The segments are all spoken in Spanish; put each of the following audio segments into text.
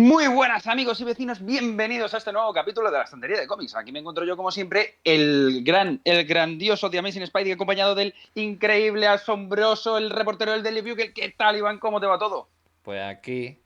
Muy buenas amigos y vecinos, bienvenidos a este nuevo capítulo de la estantería de cómics. Aquí me encuentro yo, como siempre, el grandioso The Amazing Spidey, acompañado del increíble, asombroso, el reportero del Daily Bugle. ¿Qué tal, Iván? ¿Cómo te va todo? Pues aquí,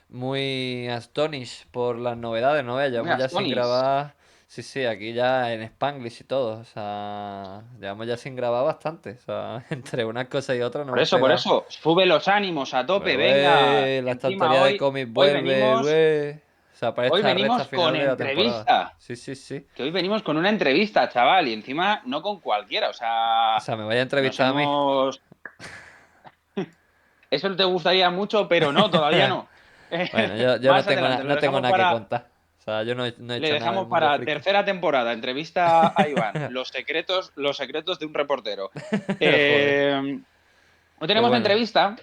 muy astonished por las novedades, ¿no? Muy Llevamos ya sin astonis. grabar. Sí, sí, aquí ya en Spanglish y todo. O sea, llevamos ya sin grabar bastante. O sea, entre una cosa y otra nos hemos Por pegado. eso, sube los ánimos a Pues, tope, venga. güey, la Encima estantería de hoy, cómics hoy vuelve, venimos, güey. O sea, para hoy esta recta venimos con final de la temporada. entrevista. Sí, sí, sí. Que hoy venimos con una entrevista, chaval, y encima no con cualquiera. O O sea, sea, me vaya a nos entrevistar a mí. hemos. Eso te gustaría mucho, pero no, todavía no. Bueno, yo Más adelante, lo no tengo dejamos nada que para. contar. O sea, yo no he Le hecho nada del dejamos mundo para friki. tercera temporada. Entrevista a Iván. Los secretos de un reportero. Joder. Hoy Pues tenemos de bueno. entrevista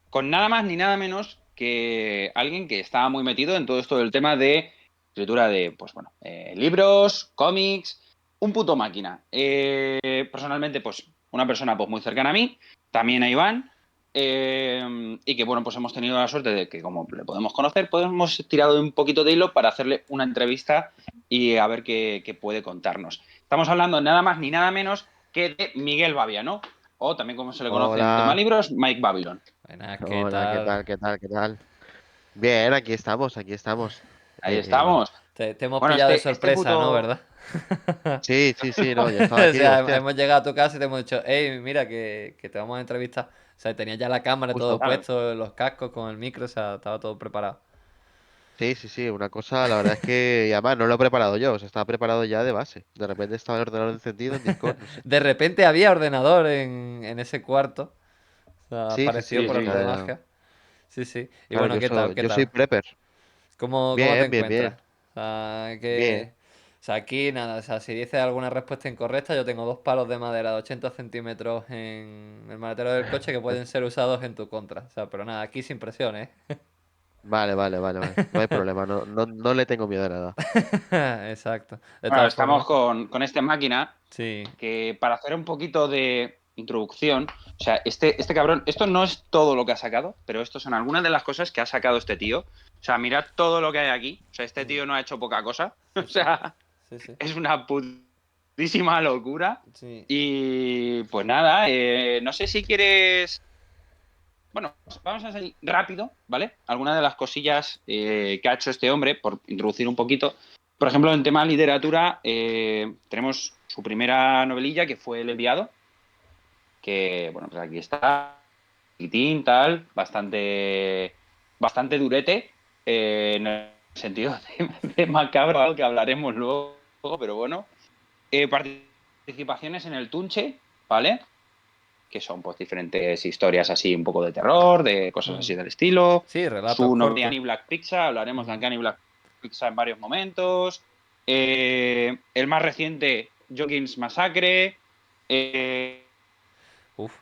con nada más ni nada menos que alguien que está muy metido en todo esto del tema de escritura de, pues bueno, libros, cómics, un puto máquina. Personalmente, pues una persona pues muy cercana a mí, también a Iván, y que bueno, pues hemos tenido la suerte de que como le podemos conocer, pues hemos tirado de un poquito de hilo para hacerle una entrevista y a ver qué puede contarnos. Estamos hablando nada más ni nada menos que de Miguel Bavia, ¿no? O también como se le conoce en tema Hola, libros, Mike Babylon. Buenas, ¿qué hola, ¿qué tal? tal? ¿Qué tal? ¿Qué tal? Bien, aquí estamos, aquí estamos. Ahí Eh, estamos. Te hemos Bueno, pillado de este sorpresa, ¿no? puto. ¿Verdad? sí, sí, sí, no, yo estaba O aquí, digo, sea, hostia, hemos llegado a tu casa y te hemos dicho, hey, mira, que te vamos a entrevistar. O sea, tenía ya la cámara todo justo. Total. puesto, los cascos con el micro, o sea, estaba todo preparado. Sí, sí, sí, una cosa, la verdad es que, y además no lo he preparado yo, o sea, estaba preparado ya de base. De repente estaba el ordenador encendido en Discord, no sé. De repente había ordenador en ese cuarto. O sea, Sí, sí, apareció Sí, sí, por o arte de sí. sea, magia. Sí, sí. Y claro, bueno, ¿qué tal? ¿Qué yo soy tal? prepper. Cómo te Bien, bien, encuentras? bien, O sea, bien. o sea, aquí nada, o sea, si dices alguna respuesta incorrecta, yo tengo dos palos de madera de 80 centímetros en el maletero del coche que pueden ser usados en tu contra. O sea, pero nada, aquí sin presión, ¿eh? Vale, vale, vale, vale. No hay problema, no, no, no le tengo miedo a nada. Exacto. De Bueno, todas estamos formas, con esta máquina sí. que para hacer un poquito de introducción, o sea, este cabrón, esto no es todo lo que ha sacado, pero esto son algunas de las cosas que ha sacado este tío. O sea, mirad todo lo que hay aquí. O sea, este Mm, tío no ha hecho poca cosa. sí, O sí. sea, Sí, sí. es una putísima locura. Sí. Y pues nada, no sé si quieres. Bueno, vamos a salir rápido, ¿vale? Algunas de las cosillas que ha hecho este hombre, por introducir un poquito. Por ejemplo, en tema de literatura, tenemos su primera novelilla, que fue El enviado, que, bueno, pues aquí está, chiquitín, tal, bastante durete, en el sentido de macabro, algo que hablaremos luego, pero bueno. Participaciones en el Tunche, ¿vale? Que son pues diferentes historias así un poco de terror, de cosas Mm. así del estilo. Sí, relatos Su novia cortos. Uncanny Black Pizza, hablaremos de Mm. Uncanny Black Pizza en varios momentos. El más reciente, Joggins Massacre. Eh, Uf,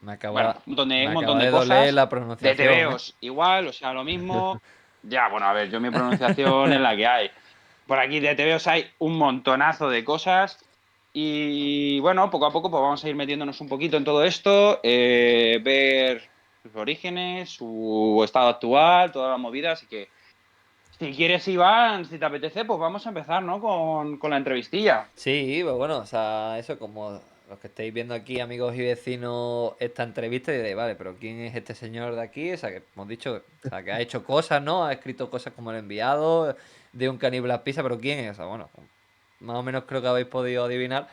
bueno, un me montón acaba de de doler cosas. la De pronunciación, ¿eh? TVOs igual, o sea, lo mismo. Ya, bueno, a ver, yo mi pronunciación es la que hay. Por aquí de TVOs hay un montonazo de cosas. Y bueno, poco a poco pues vamos a ir metiéndonos un poquito en todo esto, ver sus orígenes, su estado actual, toda la movida. Así que si quieres, Iván, si te apetece, pues vamos a empezar, ¿no? Con la entrevistilla. Sí, pues bueno, o sea, eso como los que estáis viendo aquí, amigos y vecinos, esta entrevista, y diréis, vale, pero ¿quién es este señor de aquí? O sea, que hemos dicho, o sea, que ha hecho cosas, ¿no? Ha escrito cosas como El enviado, de un caníbal pizza, pero ¿quién es? O sea, bueno, más o menos creo que habéis podido adivinar.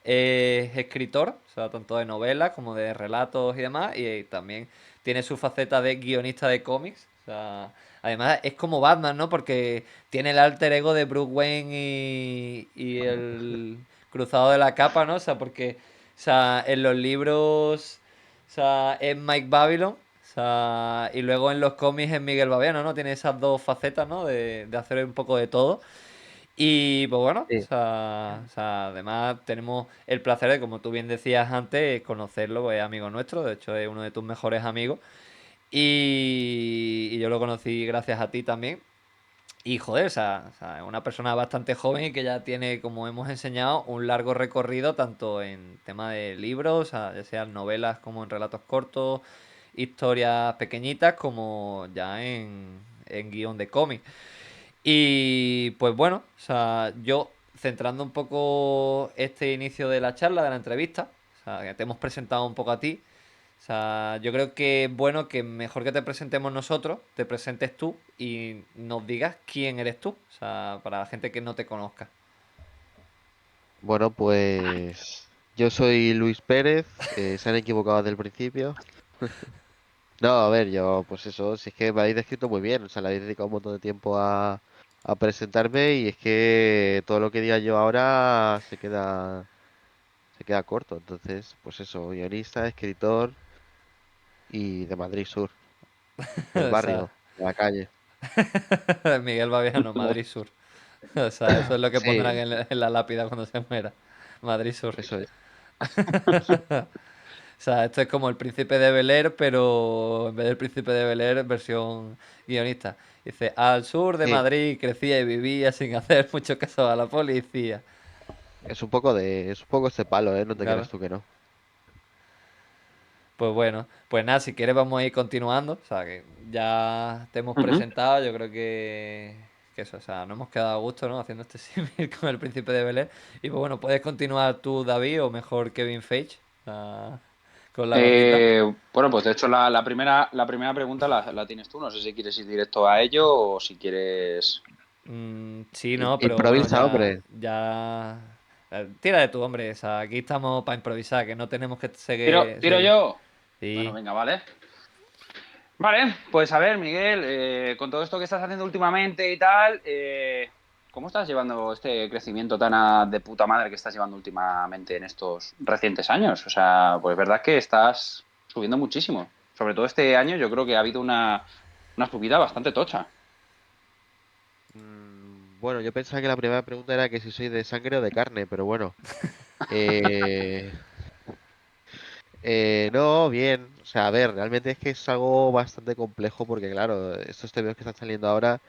Es escritor, o sea, tanto de novelas como de relatos y demás, y también tiene su faceta de guionista de cómics, o sea, además es como Batman, ¿no? Porque tiene el alter ego de Bruce Wayne y el cruzado de la capa, ¿no? O sea, porque, o sea, en los libros, o sea, es Mike Babylon, o sea, y luego en los cómics es Miguel Baviano, ¿no? Tiene esas dos facetas, ¿no? De hacer un poco de todo. Y pues bueno, Sí. o sea, además tenemos el placer de, como tú bien decías antes, conocerlo, pues es amigo nuestro, de hecho es uno de tus mejores amigos. Y yo lo conocí gracias a ti también. Y joder, o sea, es una persona bastante joven y que ya tiene, como hemos enseñado, un largo recorrido tanto en tema de libros, o sea, ya sean novelas como en relatos cortos, historias pequeñitas, como ya en guión de cómic. Y pues bueno, o sea, yo centrando un poco este inicio de la charla, de la entrevista, o sea, que te hemos presentado un poco a ti. O sea, yo creo que es bueno que mejor que te presentemos nosotros, te presentes tú y nos digas quién eres tú. O sea, para la gente que no te conozca. Bueno, pues yo soy Luis Pérez, se han equivocado desde el principio. No, a ver, yo, pues eso, si es que me habéis descrito muy bien, o sea, le habéis dedicado un montón de tiempo a presentarme y es que todo lo que diga yo ahora se queda corto. Entonces, pues eso, guionista, escritor y de Madrid Sur, del O sea, barrio, de la calle. Miguel Baviano, Madrid Sur. O sea, eso es lo que pondrán Sí, en la lápida cuando se muera. Madrid Sur. eso es. O sea, esto es como el príncipe de Bel-Air, pero en vez del príncipe de Bel-Air, versión guionista. Dice, al sur de Sí, Madrid crecía y vivía sin hacer mucho caso a la policía. es un poco este palo, ¿eh? No te creas Claro. tú que no. Pues bueno, pues nada, si quieres vamos a ir continuando. O sea, que ya te hemos Ujú. presentado, yo creo que eso, o sea, nos hemos quedado a gusto, ¿no? Haciendo este símil con el príncipe de Bel-Air. Y pues bueno, puedes continuar tú, David, o mejor Kevin Feige, con la gorrita. Bueno, pues de hecho la primera pregunta la tienes tú. No sé si quieres ir directo a ello o si quieres... Sí, no, pero bueno, Improvisa, hombre. tira de tu hombre, o sea, aquí estamos para improvisar, que no tenemos que ¿Tiro, tiro seguir. yo? Bueno, Sí. venga, vale. Vale, pues a ver, Miguel, con todo esto que estás haciendo últimamente y tal, ¿cómo estás llevando este crecimiento tan de puta madre que estás llevando últimamente en estos recientes años? O sea, pues es verdad que estás subiendo muchísimo. Sobre todo este año yo creo que ha habido una subida bastante tocha. Bueno, yo pensaba que la primera pregunta era que si soy de sangre o de carne, pero bueno. Eh, no, bien. O sea, a ver, realmente es que es algo bastante complejo porque, claro, estos TVOs que están saliendo ahora,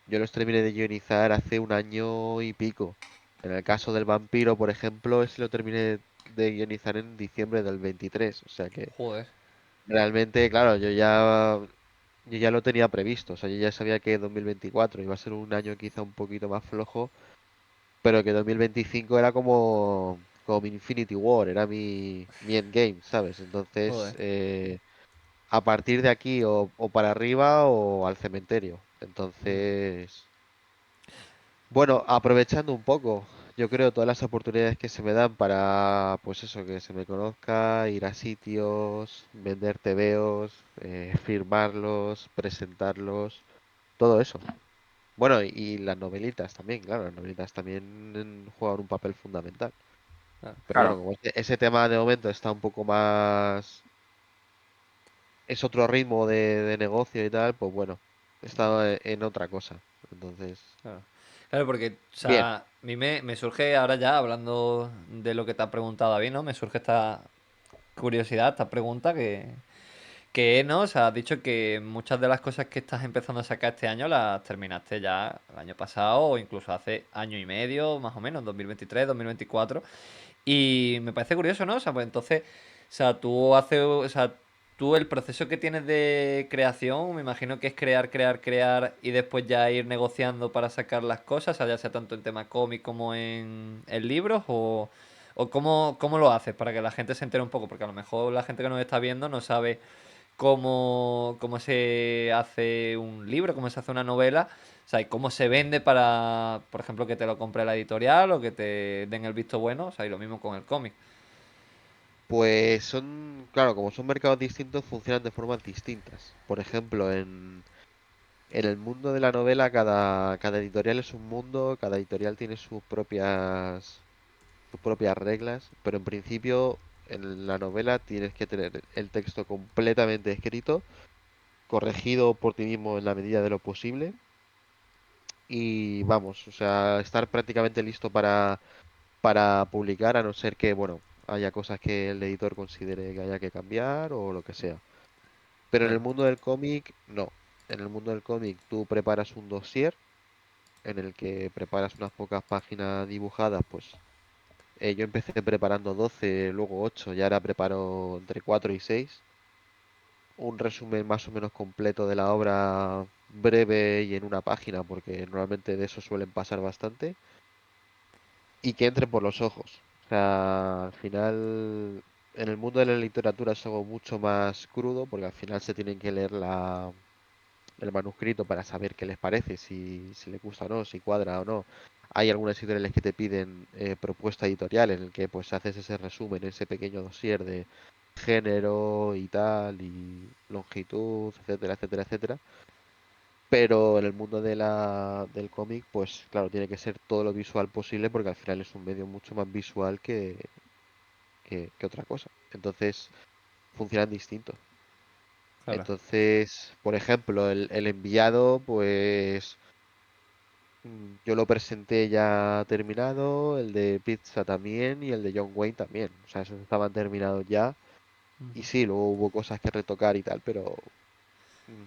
yo los terminé de guionizar hace un año y pico. En el caso del vampiro, por ejemplo, ese lo terminé de guionizar en diciembre del 23. O sea que Joder. realmente, claro, yo ya lo tenía previsto. O sea, yo ya sabía que 2024 iba a ser un año quizá un poquito más flojo, pero que 2025 era como mi Infinity War, era mi endgame, ¿sabes? Entonces, Joder. a partir de aquí o para arriba o al cementerio. Entonces, bueno, aprovechando un poco, yo creo todas las oportunidades que se me dan para, pues eso, que se me conozca, ir a sitios, vender tebeos, firmarlos, presentarlos, todo eso. Bueno, y las novelitas también, claro, las novelitas también juegan un papel fundamental. Claro. Pero bueno, Claro. como ese tema de momento está un poco más, es otro ritmo de negocio y tal, pues bueno, he estado en otra cosa. Entonces, Claro. Claro, porque, o bien. sea, a mí me surge ahora ya, hablando de lo que te ha preguntado David, ¿no? Me surge esta curiosidad, esta pregunta que ¿no? O sea, has dicho que muchas de las cosas que estás empezando a sacar este año las terminaste ya el año pasado o incluso hace año y medio, más o menos, 2023, 2024. Y me parece curioso, ¿no? O sea, pues entonces, o sea, o sea, tú el proceso que tienes de creación, me imagino que es crear, crear, crear y después ya ir negociando para sacar las cosas, o sea, ya sea tanto en tema cómic como en libros, o cómo lo haces para que la gente se entere un poco, porque a lo mejor la gente que nos está viendo no sabe cómo se hace un libro, cómo se hace una novela, o sea, y cómo se vende para, por ejemplo, que te lo compre la editorial o que te den el visto bueno, o sea, y lo mismo con el cómic. Pues son, claro, como son mercados distintos, funcionan de formas distintas. Por ejemplo, en el mundo de la novela, cada editorial es un mundo, cada editorial tiene sus propias reglas, pero en principio en la novela tienes que tener el texto completamente escrito, corregido por ti mismo en la medida de lo posible y vamos, o sea, estar prácticamente listo para publicar, a no ser que, bueno, haya cosas que el editor considere que haya que cambiar o lo que sea. Pero en el Claro, mundo del cómic, no. En el mundo del cómic tú preparas un dossier en el que preparas unas pocas páginas dibujadas, pues yo empecé preparando 12, luego 8 y ahora preparo entre 4 y 6. un resumen más o menos completo de la obra breve y en una página, porque normalmente de eso suelen pasar bastante, y que entre por los ojos. O sea, al final, en el mundo de la literatura es algo mucho más crudo, porque al final se tienen que leer el manuscrito para saber qué les parece, si les gusta o no, si cuadra o no. Hay algunas editoriales que te piden propuesta editorial en el que pues haces ese resumen, ese pequeño dossier de género y tal, y longitud, etcétera, etcétera, etcétera. Pero en el mundo del cómic, pues claro, tiene que ser todo lo visual posible porque al final es un medio mucho más visual que otra cosa. Entonces, funcionan distinto. Claro. Entonces, por ejemplo, el enviado, pues yo lo presenté ya terminado, el de Pizza también y el de John Wayne también. O sea, esos estaban terminados ya. Y Ujú. sí, luego hubo cosas que retocar y tal, pero mm,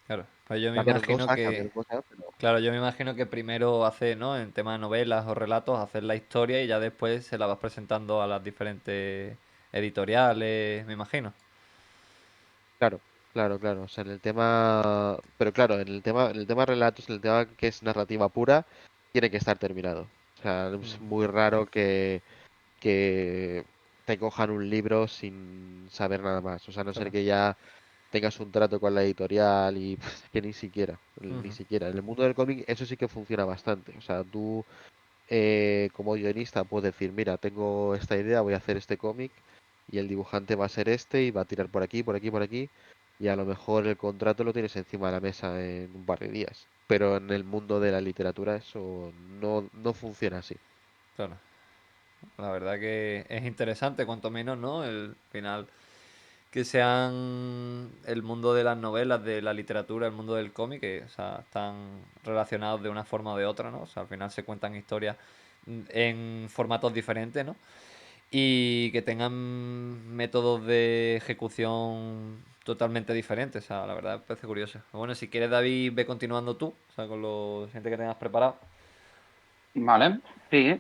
Claro. Pues yo me cambiaron imagino cosas, que, cambiaron cosas, pero claro, yo me imagino que primero hace, ¿no? En tema de novelas o relatos, hacer la historia y ya después se la vas presentando a las diferentes editoriales, me imagino. claro, claro, claro. O sea, en el tema, pero claro, en el tema relatos, en el tema que es narrativa pura, tiene que estar terminado. O sea, es Mm, muy raro que te cojan un libro sin saber nada más. O sea, a no ser claro. que ya tengas un trato con la editorial y pff, que ni siquiera, ni Ujú. siquiera. En el mundo del cómic eso sí que funciona bastante. O sea, tú como guionista puedes decir, mira, tengo esta idea, voy a hacer este cómic y el dibujante va a ser este y va a tirar por aquí, por aquí, por aquí y a lo mejor el contrato lo tienes encima de la mesa en un par de días. Pero en el mundo de la literatura eso no funciona así. Claro. La verdad que es interesante, cuanto menos, ¿no? El final que sean el mundo de las novelas, de la literatura, el mundo del cómic, que o sea, están relacionados de una forma o de otra, ¿no? O sea, al final se cuentan historias en formatos diferentes, ¿no? Y que tengan métodos de ejecución totalmente diferentes. O sea, la verdad me parece curioso. Bueno, si quieres, David, ve continuando tú, o sea, con lo siguiente que tengas preparado. Vale, sí.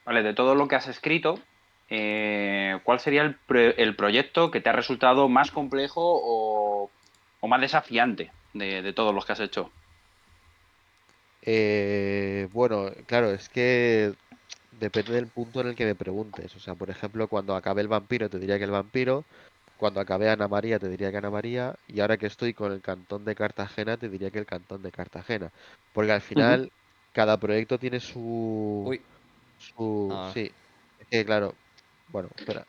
Vale, de todo lo que has escrito, ¿cuál sería el proyecto que te ha resultado más complejo o más desafiante de todos los que has hecho? Bueno, claro, es que depende del punto en el que me preguntes. O sea, por ejemplo, cuando acabe el vampiro te diría que el vampiro, cuando acabé Ana María te diría que Ana María, y ahora que estoy con el Cantón de Cartagena te diría que el Cantón de Cartagena. Porque al Ujú. final cada proyecto tiene su, Uy, ah, sí, es que claro, bueno, espera,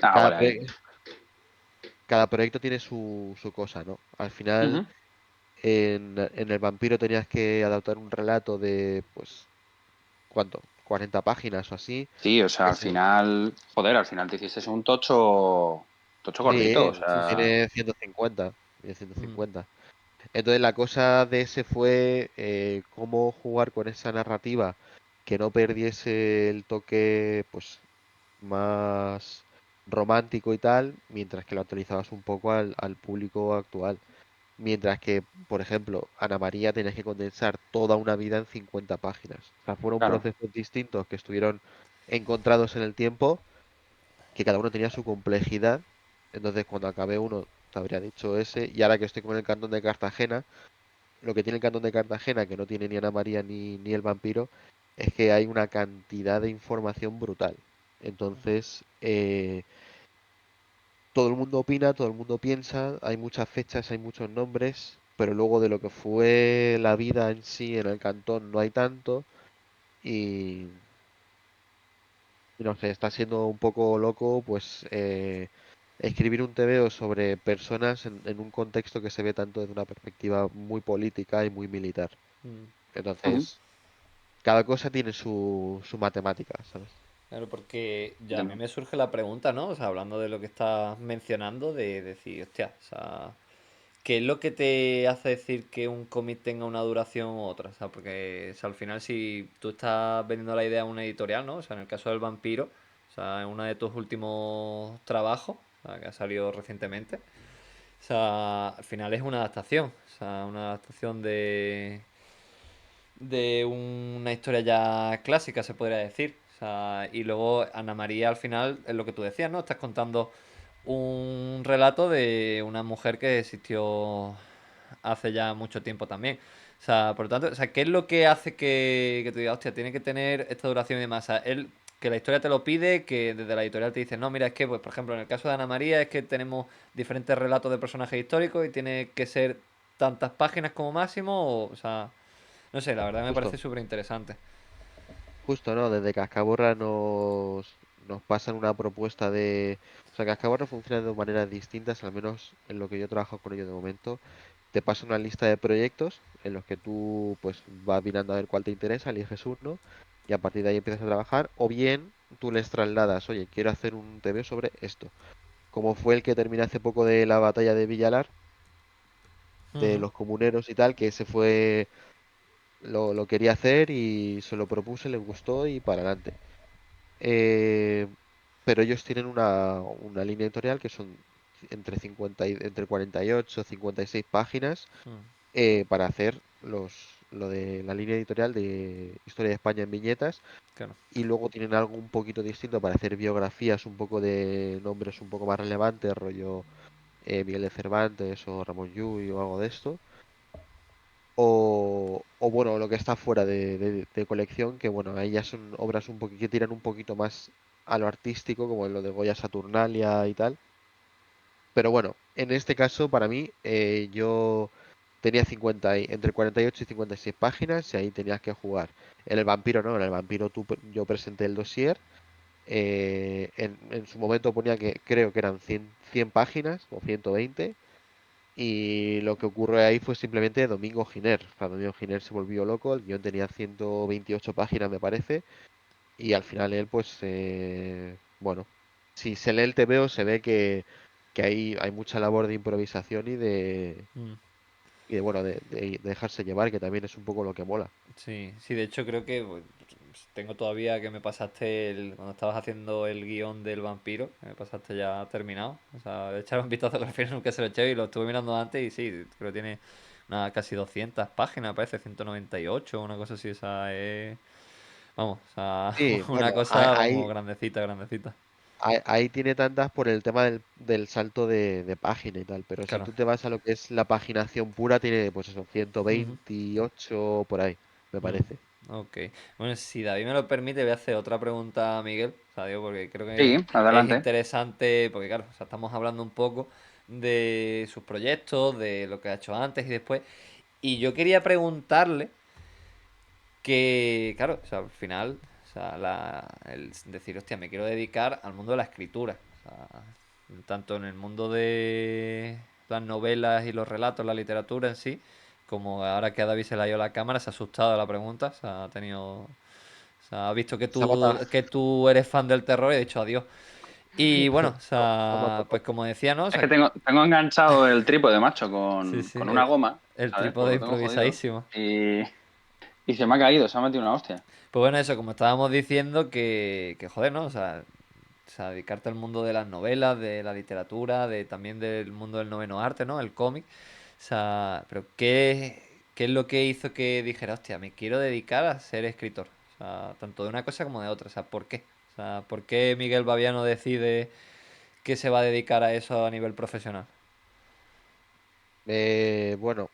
Ah, cada, vale, ahí. proye- cada proyecto tiene su cosa, ¿no? Al final Ujú. en el vampiro tenías que adaptar un relato de, pues, ¿cuánto? 40 páginas o así. Sí, o sea, al Ese, final, joder, al final te hiciste un tocho gordito, o sí, sí, sí. sea, tiene 150. Tiene Mm, 150. Entonces la cosa de ese fue cómo jugar con esa narrativa que no perdiese el toque pues más romántico y tal, mientras que lo actualizabas un poco al público actual. Mientras que, por ejemplo, Ana María tenías que condensar toda una vida en 50 páginas. O sea, fueron claro, procesos distintos que estuvieron encontrados en el tiempo, que cada uno tenía su complejidad. Entonces, cuando acabé uno, te habría dicho ese. Y ahora que estoy con el Cantón de Cartagena, lo que tiene el Cantón de Cartagena, que no tiene ni Ana María ni el vampiro, es que hay una cantidad de información brutal. Entonces, todo el mundo opina, todo el mundo piensa, hay muchas fechas, hay muchos nombres, pero luego de lo que fue la vida en sí en el cantón no hay tanto y, y no sé, está siendo un poco loco pues escribir un TVO sobre personas en un contexto que se ve tanto desde una perspectiva muy política y muy militar. mm. ujú, Entonces, cada cosa tiene su matemática, ¿sabes? Claro, porque ya a mí entiendo. me surge la pregunta, ¿no? O sea, hablando de lo que estás mencionando, de decir, hostia, o sea, ¿qué es lo que te hace decir que un cómic tenga una duración u otra? O sea, porque o sea, al final si tú estás vendiendo la idea a una editorial, ¿no? O sea, en el caso del vampiro, o sea, en uno de tus últimos trabajos, o sea, que ha salido recientemente, o sea, al final es una adaptación, o sea, una adaptación de una historia ya clásica, se podría decir. O sea, y luego Ana María al final es lo que tú decías, ¿no? Estás contando un relato de una mujer que existió hace ya mucho tiempo también. O sea, por lo tanto, o sea, ¿qué es lo que hace que tú digas, hostia, tiene que tener esta duración y demás? O sea, él, que la historia te lo pide, que desde la editorial te dice, no, mira, es que, pues, por ejemplo, en el caso de Ana María, es que tenemos diferentes relatos de personajes históricos y tiene que ser tantas páginas como máximo, o sea, no sé, la verdad me parece Justo, súper interesante. justo, ¿no? Desde Cascaborra nos pasan una propuesta de... O sea, Cascaborra funciona de dos maneras distintas, al menos en lo que yo trabajo con ellos de momento. Te pasa una lista de proyectos en los que tú pues vas mirando a ver cuál te interesa, eliges uno y a partir de ahí empiezas a trabajar. O bien tú les trasladas, oye, quiero hacer un TV sobre esto. Como fue el que terminé hace poco de la batalla de Villalar, de Ujú. los comuneros y tal, que se fue, lo quería hacer y se lo propuse, les gustó y para adelante. Eh, pero ellos tienen una línea editorial que son entre 48 y 56 páginas Mm, para hacer lo de la línea editorial de Historia de España en viñetas claro. y luego tienen algo un poquito distinto para hacer biografías un poco de nombres un poco más relevantes, rollo Miguel de Cervantes o Ramón Llull o algo de esto. O bueno, lo que está fuera de colección, que bueno, ahí ya son obras un poquito que tiran un poquito más a lo artístico, como lo de Goya Saturnalia y tal. Pero bueno, en este caso, para mí, yo tenía entre 48 y 56 páginas y ahí tenías que jugar. En el vampiro no, en el vampiro yo presenté el dossier. En su momento ponía que creo que eran 100 páginas o 120. Y lo que ocurre ahí fue simplemente Domingo Giner. O sea, Domingo Giner se volvió loco, el guión tenía 128 páginas, me parece. Y al final él, pues, bueno, si se lee el TVO se ve que ahí hay mucha labor de improvisación Mm. bueno, de dejarse llevar, que también es un poco lo que mola. Sí, sí, de hecho creo que pues, tengo todavía que me pasaste cuando estabas haciendo el guión del vampiro, que me pasaste ya terminado. O sea, de echar un vistazo al final nunca se lo eché y lo estuve mirando antes y sí, creo que tiene casi 200 páginas, parece 198, una cosa así, o sea, vamos, o sea, Sí, una bueno, cosa, vamos, grandecita, grandecita. ahí tiene tantas por el tema del salto de página y tal, pero si Claro. tú te vas a lo que es la paginación pura, tiene pues eso, Ujú. 128 por ahí, me parece. Ok. Bueno, si David me lo permite, voy a hacer otra pregunta a Miguel. O sea, digo, porque creo Sí, que es adelante. interesante, porque claro, o sea, estamos hablando un poco de sus proyectos, de lo que ha hecho antes y después. Y yo quería preguntarle que, claro, o sea, al final, o sea, el decir, hostia, me quiero dedicar al mundo de la escritura. O sea, tanto en el mundo de las novelas y los relatos, la literatura en sí, como ahora que a David se le ha ido la cámara, se ha asustado de la pregunta, o sea, ha tenido, o sea, ha visto Se ha matado, que tú eres fan del terror y ha dicho adiós. Y bueno, o se ha sea, matado. pues como decía, ¿no? O Es sea, que tengo enganchado el trípode, macho, sí, sí, con una goma, el ¿sabes? Porque trípode lo tengo jodido. improvisadísimo. Y se me ha caído, se me ha metido una hostia. Pues bueno, eso, como estábamos diciendo, que joder, ¿no? O sea, dedicarte al mundo de las novelas, de la literatura, de también del mundo del noveno arte, ¿no? El cómic. O sea, pero ¿qué es lo que hizo que dijera, hostia, me quiero dedicar a ser escritor? O sea, tanto de una cosa como de otra. O sea, ¿por qué? O sea, ¿por qué Miguel Baviano decide que se va a dedicar a eso a nivel profesional? Bueno,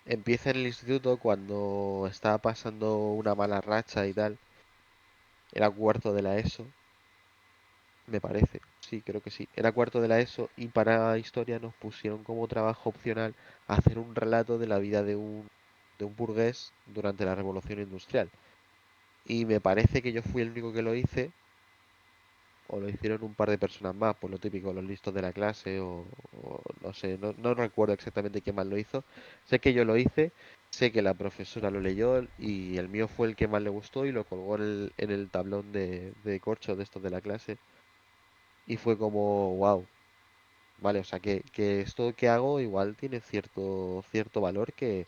empieza en el instituto cuando estaba pasando una mala racha y tal. Era cuarto de la ESO, me parece. Sí, creo que sí. Era cuarto de la ESO y para historia nos pusieron como trabajo opcional hacer un relato de la vida de un burgués durante la Revolución Industrial. Y me parece que yo fui el único que lo hice, o lo hicieron un par de personas más, por lo típico, los listos de la clase, o no sé, no recuerdo exactamente quién más lo hizo. Sé que yo lo hice, sé que la profesora lo leyó y el mío fue el que más le gustó y lo colgó en el tablón de corcho de estos de la clase. Y fue como, wow, vale, o sea que esto que hago igual tiene cierto valor que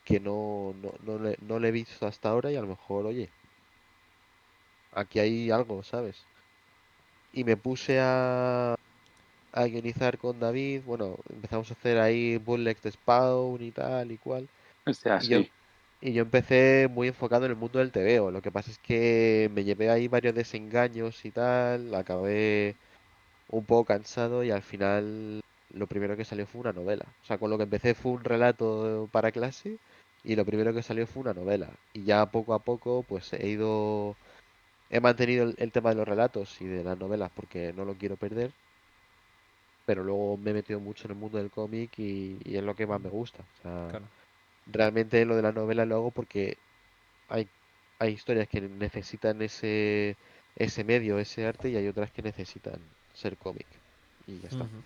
no le he visto hasta ahora y a lo mejor, oye, aquí hay algo, ¿sabes? Y me puse a guionizar con David. Bueno, empezamos a hacer ahí bootlegs de Spawn y tal y cual. Hostia, Y yo, sí. Y yo empecé muy enfocado en el mundo del TVO. Lo que pasa es que me llevé ahí varios desengaños y tal. Acabé un poco cansado y al final lo primero que salió fue una novela. O sea, con lo que empecé fue un relato para clase y lo primero que salió fue una novela. Y ya poco a poco pues he mantenido el tema de los relatos y de las novelas porque no lo quiero perder, pero luego me he metido mucho en el mundo del cómic y es lo que más me gusta. O sea, Claro. realmente lo de la novela lo hago porque hay, hay historias que necesitan ese medio, ese arte, y hay otras que necesitan ser cómic. Y ya está. Ujú.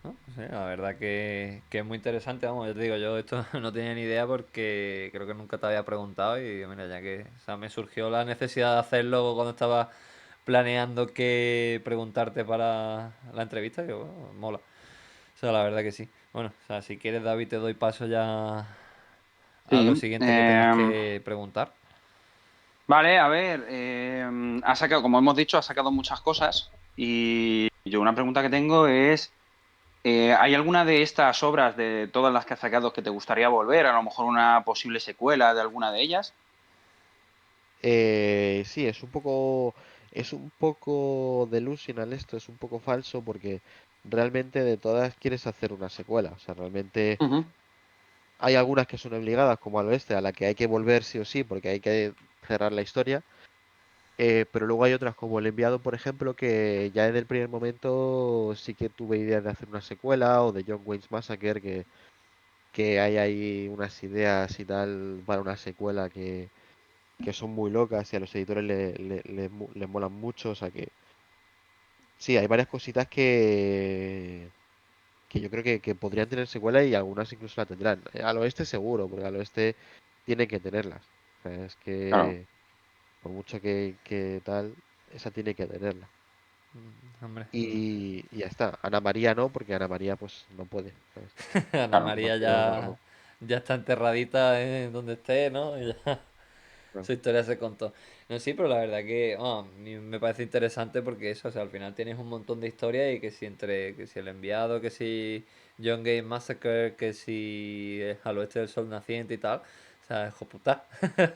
¿No? Sí, la verdad que es muy interesante, vamos, yo te digo, yo esto no tenía ni idea porque creo que nunca te había preguntado y mira, ya que o sea, me surgió la necesidad de hacerlo cuando estaba planeando qué preguntarte para la entrevista, que bueno, mola. O sea, la verdad que sí. Bueno, o sea, si quieres, David, te doy paso ya a lo Sí. siguiente que tengas que preguntar. Vale, a ver, ha sacado, como hemos dicho, ha sacado muchas cosas y yo una pregunta que tengo es, ¿hay alguna de estas obras, de todas las que has sacado, que te gustaría volver? A lo mejor una posible secuela de alguna de ellas. Sí, es un poco delusional esto, es un poco falso porque realmente de todas quieres hacer una secuela. O sea, realmente Ujú. hay algunas que son obligadas, como al oeste, a la que hay que volver sí o sí porque hay que cerrar la historia. Pero luego hay otras como El Enviado, por ejemplo, que ya desde el primer momento sí que tuve ideas de hacer una secuela, o de John Wayne's Massacre, que hay ahí unas ideas y tal para una secuela que son muy locas y a los editores les molan mucho. O sea que sí, hay varias cositas que yo creo que podrían tener secuela y algunas incluso la tendrán. Al oeste seguro, porque al oeste tienen que tenerlas. O sea, es Claro, que por mucho que tal, esa tiene que tenerla. Hombre, Y ya está. Ana María no, porque Ana María pues no puede, ¿sabes? Ana claro. No María quiero. ya está enterradita en donde esté, ¿no? Y ya No. su historia se contó. No, sí, pero la verdad que a mí me parece interesante porque eso, o sea, al final tienes un montón de historias y que si entre, que si El Enviado, que si John Game Massacre, que si Al Oeste del Sol Naciente y tal. O sea, hijo puta.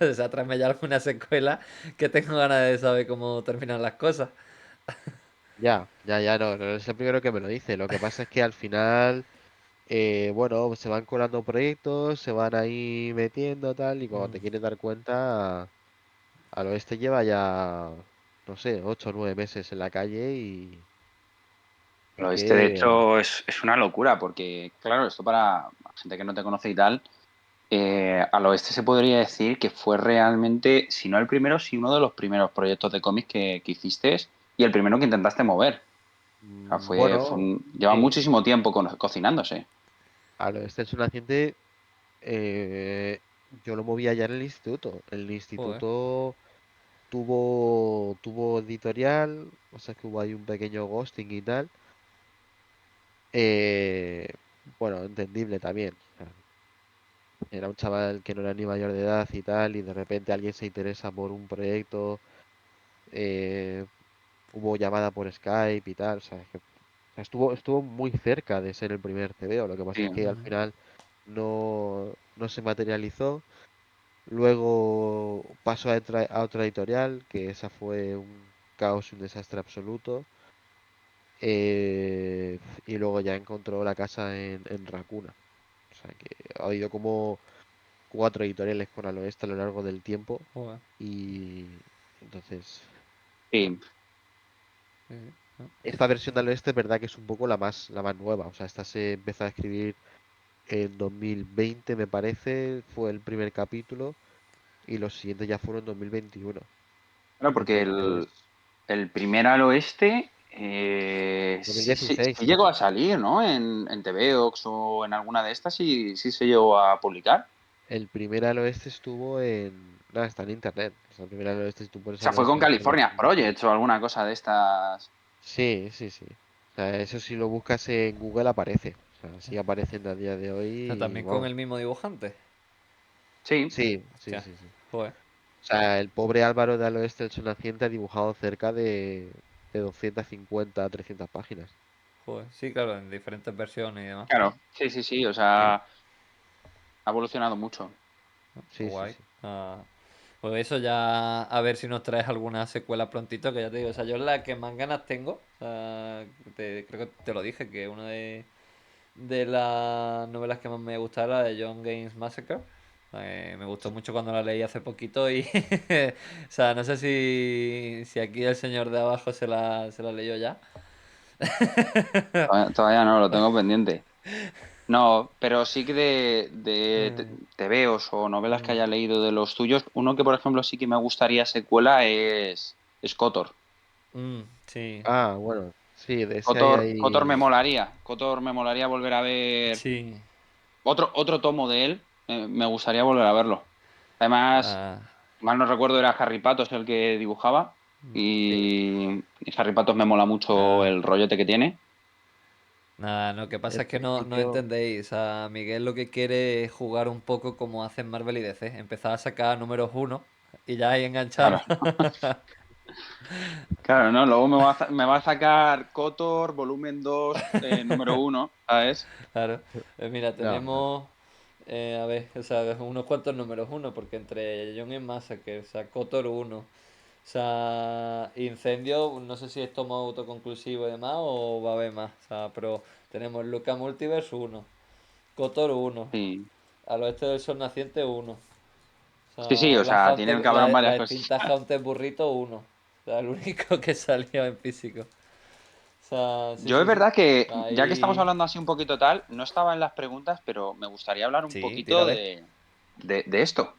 O sea, tráeme ya alguna secuela que tengo ganas de saber cómo terminan las cosas. Ya, no, no es el primero que me lo dice. Lo que pasa es que al final, bueno, se van colando proyectos, se van ahí metiendo tal, y cuando Mm. te quieres dar cuenta, al oeste lleva ya, no sé, 8 o 9 meses en la calle y Lo este, de que, hecho, es una locura porque, claro, esto para gente que no te conoce y tal, al oeste se podría decir que fue realmente, si no el primero, sí uno de los primeros proyectos de cómics que hiciste y el primero que intentaste mover. O sea, bueno, lleva sí, muchísimo tiempo cocinándose. al oeste es un naciente. Eh, yo lo movía ya en el instituto. El Joder, instituto tuvo editorial, o sea que hubo ahí un pequeño ghosting y tal. Eh, bueno, entendible también. O sea, era un chaval que no era ni mayor de edad y tal, y de repente alguien se interesa por un proyecto. eh, Hubo llamada por Skype y tal. O sea, o sea, estuvo muy cerca de ser el primer TVO. Lo que pasa Sí. es que al ujú, final no se materializó. Luego pasó a otra editorial, que esa fue un caos y un desastre absoluto. eh, y luego ya encontró la casa en Racuna. O sea que ha habido como 4 editoriales con Aloeste a lo largo del tiempo. joder, Y entonces, Sí. sí, sí, ¿no? esta versión de Aloeste es verdad que es un poco la más nueva. O sea, esta se empezó a escribir en 2020, me parece, fue el primer capítulo. Y los siguientes ya fueron en 2021. Claro, porque Entonces, el primer al oeste sí, sí, 2016. sí llegó a salir, ¿no? En TVOX o en alguna de estas sí, sí se llegó a publicar. El primer al oeste estuvo en. Nada, está en internet. O sea, el primer al oeste, si tú pones O sea, al fue con oeste del sol California naciente. Project o alguna cosa de estas. Sí, sí, sí. O sea, eso si lo buscas en Google aparece. O sea, sí aparecen a día de hoy O sea, y también con vamos. el mismo dibujante. Sí, Sí, sí, Hostia, sí, sí. joder, O sea, el pobre Álvaro de al oeste del sol naciente ha dibujado cerca de 250 a 300 páginas. joder. Sí, claro, en diferentes versiones y demás. claro. Sí, sí, sí. O Sí. sea, ha evolucionado mucho. Sí, sí, Guay. sí. Pues eso ya, a ver si nos traes alguna secuela prontito, que ya te digo, o sea, yo la que más ganas tengo, o sea, creo que te lo dije, que una de las novelas que más me gustaba era la de John Gaines Massacre. Me gustó mucho cuando la leí hace poquito y, o sea, no sé si aquí el señor de abajo se la leyó ya. Todavía no, lo tengo pendiente. No, pero sí que de Eh, tebeos o novelas que mm, haya leído de los tuyos, uno que por ejemplo sí que me gustaría secuela es Kotor. sí, Ah, bueno, sí, de ese Kotor me hay. molaría. Kotor me molaría volver a ver sí. otro tomo de él. Me gustaría volver a verlo. Además, Ah, mal no recuerdo, era Harry Patos el que dibujaba. Sí. Y Harry Patos me mola mucho nada. el rollote que tiene. Nada, lo que pasa En es que no principio, entendéis. O sea, Miguel lo que quiere es jugar un poco como hacen Marvel y DC. Empezar a sacar números uno y ya ahí enganchar. Claro, claro, ¿no? Luego me va a sacar Kotor, volumen 2 número uno, ¿sabes? Claro. Mira, no, no. tenemos, a ver, o sea, unos cuantos números uno, porque entre Young y Massacre, o sea, Kotor uno, o sea, Incendio, no sé si es tomo autoconclusivo y demás o va a haber más, o sea, pero tenemos Luca Multiverse uno, Kotor uno, Sí. Al oeste del sol naciente uno, o Sí, sí, sea, o sea, tiene el cabrón varias la cosas. extinta Haunted Burrito uno, o sea, el único que salió en físico. O sea, sí, Yo es sí, sí. verdad que, ya que estamos Ahí. hablando así un poquito tal, no estaba en las preguntas, pero me gustaría hablar un Sí, poquito tírale. de esto.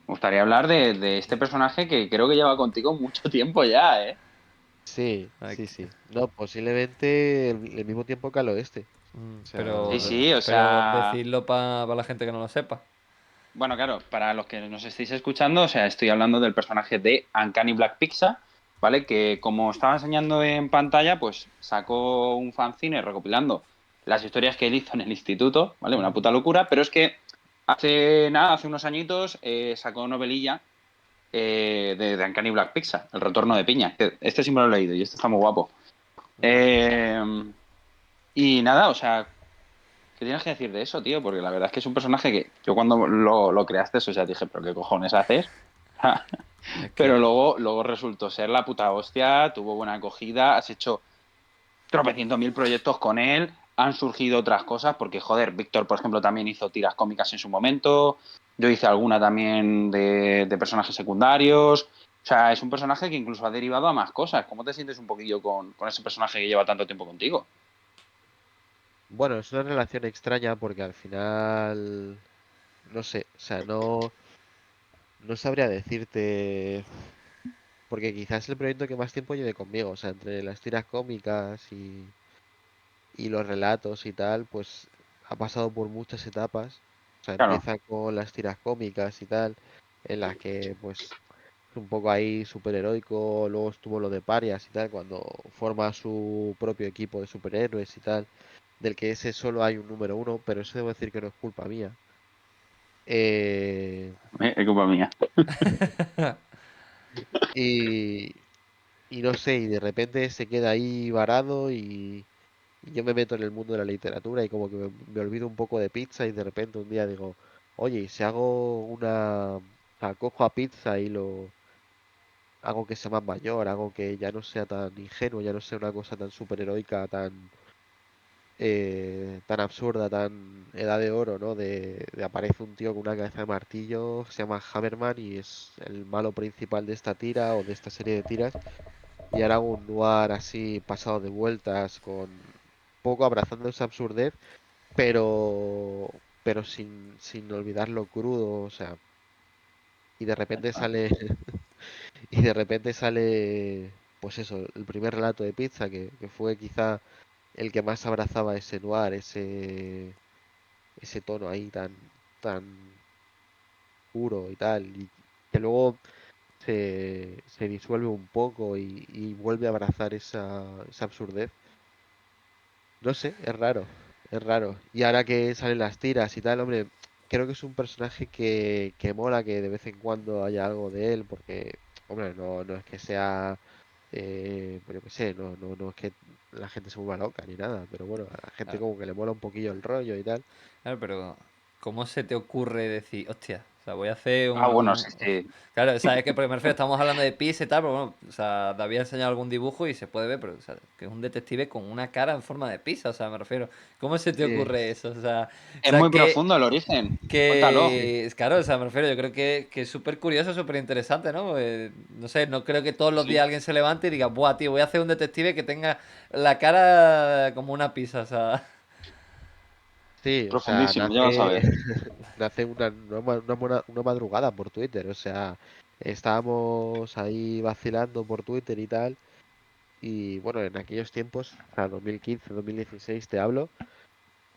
Me gustaría hablar de este personaje que creo que lleva contigo mucho tiempo ya, ¿eh? Sí, sí, Aquí. sí. No, posiblemente el mismo tiempo que al oeste. O Sí, sea, sí, o Pero sea, decirlo para la gente que no lo sepa. bueno, claro, para los que nos estéis escuchando, o sea, estoy hablando del personaje de Uncanny Black Pizza, ¿vale? Que como estaba enseñando en pantalla, pues sacó un fanzine recopilando las historias que él hizo en el instituto, ¿vale? Una puta locura, pero es que hace unos añitos sacó novelilla de Uncanny Black Pizza, El retorno de Piña. Que este sí me lo he leído y este está muy guapo. Eh, y nada, o sea, ¿qué tienes que decir de eso, tío? Porque la verdad es que es un personaje que yo cuando lo creaste, o sea, dije, ¿pero qué cojones haces? Es Pero que. luego resultó ser la puta hostia, tuvo buena acogida, has hecho tropecientos mil proyectos con él, han surgido otras cosas, porque joder, Víctor, por ejemplo, también hizo tiras cómicas en su momento, yo hice alguna también de personajes secundarios, o sea, es un personaje que incluso ha derivado a más cosas. ¿Cómo te sientes un poquillo con ese personaje que lleva tanto tiempo contigo? bueno, es una relación extraña porque al final, no sé, o sea, no sabría decirte, porque quizás es el proyecto que más tiempo lleve conmigo, o sea, entre las tiras cómicas y los relatos y tal, pues ha pasado por muchas etapas. O sea, Claro, empieza con las tiras cómicas y tal, en las que pues es un poco ahí superheroico, luego estuvo lo de Parias y tal, cuando forma su propio equipo de superhéroes y tal, del que ese solo hay un número uno, pero eso debo decir que no es culpa mía. Eh, es culpa mía. y, y no sé, y de repente se queda ahí varado y yo me meto en el mundo de la literatura y como que me olvido un poco de pizza y de repente un día digo, oye, ¿y si hago o sea, cojo a pizza y lo hago que sea más mayor, hago que ya no sea tan ingenuo, ya no sea una cosa tan superheroica, tan absurda, tan edad de oro, ¿no? De aparece un tío con una cabeza de martillo, se llama Hammerman y es el malo principal de esta tira o de esta serie de tiras. Y ahora hago un noir así pasado de vueltas, con poco abrazando esa absurdez, pero sin olvidar lo crudo, o sea, y de repente sale, y de repente sale, pues eso, el primer relato de Pizza, que fue quizá el que más abrazaba ese noir, ese tono ahí tan puro y tal, y que luego se disuelve un poco y vuelve a abrazar esa absurdez. No sé, es raro, es raro. Y ahora que salen las tiras y tal, hombre, creo que es un personaje que mola que de vez en cuando haya algo de él, porque, hombre, no es que sea, pues yo qué sé, no es que la gente se vuelva loca ni nada, pero bueno, a la gente Claro, como que le mola un poquillo el rollo y tal. claro, pero ¿cómo se te ocurre decir, hostia? O sea, voy a hacer Ah, bueno, sí, sí. Claro, o sea, es que porque me refiero, estamos hablando de pizza y tal, pero bueno, o sea, David ha enseñado algún dibujo y se puede ver, pero o sea, que es un detective con una cara en forma de pizza, o sea, me refiero. ¿Cómo se te Sí, ocurre eso? O Es sea muy profundo el origen. Cuéntalo. sí, claro, o sea, me refiero, yo creo que es súper curioso, súper interesante, ¿no? No sé, no creo que todos los días Sí, alguien se levante y diga, buah, tío, voy a hacer un detective que tenga la cara como una pizza, o sea. sí, o sea, profundísimo, ya vas a nace, ver. nace una madrugada por Twitter, o sea, estábamos ahí vacilando por Twitter y tal, y bueno, en aquellos tiempos, o sea, 2015, 2016 te hablo,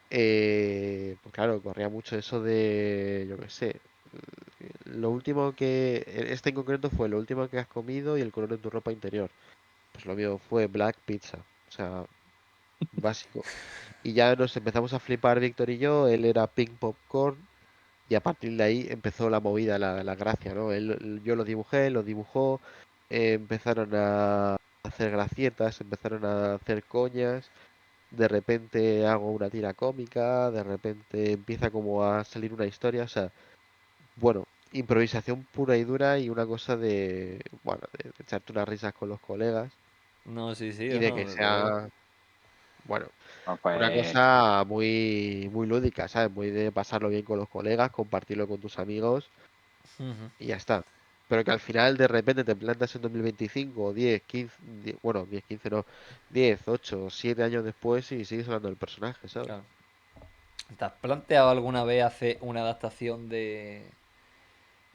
pues claro, corría mucho eso de, yo qué sé, lo último que, este en concreto fue lo último que has comido y el color de tu ropa interior. Pues lo mío fue Black Pizza, o sea, básico. Y ya nos empezamos a flipar Víctor y yo, él era Pink Popcorn, y a partir de ahí empezó la movida, la gracia, ¿no? Yo lo dibujé, él lo dibujó, empezaron a hacer gracietas, empezaron a hacer coñas, de repente hago una tira cómica, de repente empieza como a salir una historia, o sea, bueno, improvisación pura y dura y una cosa de, bueno, de echarte unas risas con los colegas No, sí, sí, y de que no, desde luego. sea, bueno, Bueno, una pues cosa muy, muy lúdica, ¿sabes? Muy de pasarlo bien con los colegas, compartirlo con tus amigos Ujú. y ya está. Pero que al final de repente te plantas en 2025 o 10, 15, bueno, 10, 15 no, 10, 8, 7 años después y sigues hablando del personaje, ¿sabes? Claro. ¿Te has planteado alguna vez hacer una adaptación de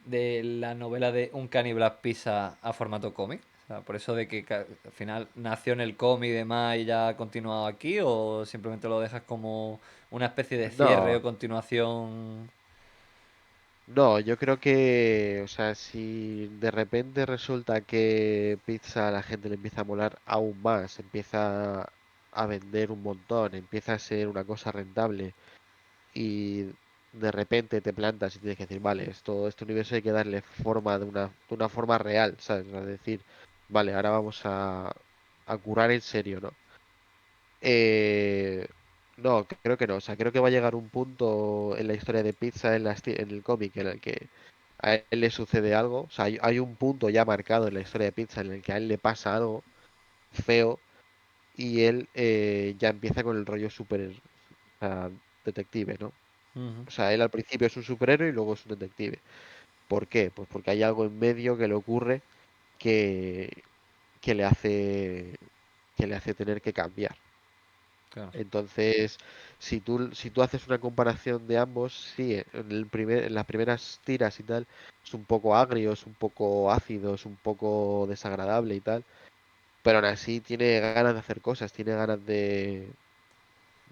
la novela de Un Caníbal Pizza a formato cómic? O sea, por eso de que al final nació en el cómic y demás y ya ha continuado aquí, o simplemente lo dejas como una especie de cierre No, o continuación. no, yo creo que, o sea, si de repente resulta que pizza a la gente le empieza a molar aún más, empieza a vender un montón, empieza a ser una cosa rentable y de repente te plantas y tienes que decir, vale, este universo hay que darle forma de una forma real, ¿sabes? Es decir, vale, ahora vamos a curar en serio, ¿no? Eh, no, creo que no. O sea, creo que va a llegar un punto en la historia de Pizza, en el cómic, en el que a él le sucede algo. O sea, hay un punto ya marcado en la historia de Pizza en el que a él le pasa algo feo y él ya empieza con el rollo super, o sea, detective, ¿no? Ujú, O sea, él al principio es un superhéroe y luego es un detective. ¿Por qué? Pues porque hay algo en medio que le ocurre que, que le hace, que le hace tener que cambiar. claro. Entonces, si tú haces una comparación de ambos, sí, en las primeras tiras y tal, es un poco agrio, es un poco ácido, es un poco desagradable y tal, pero aún así tiene ganas de hacer cosas, tiene ganas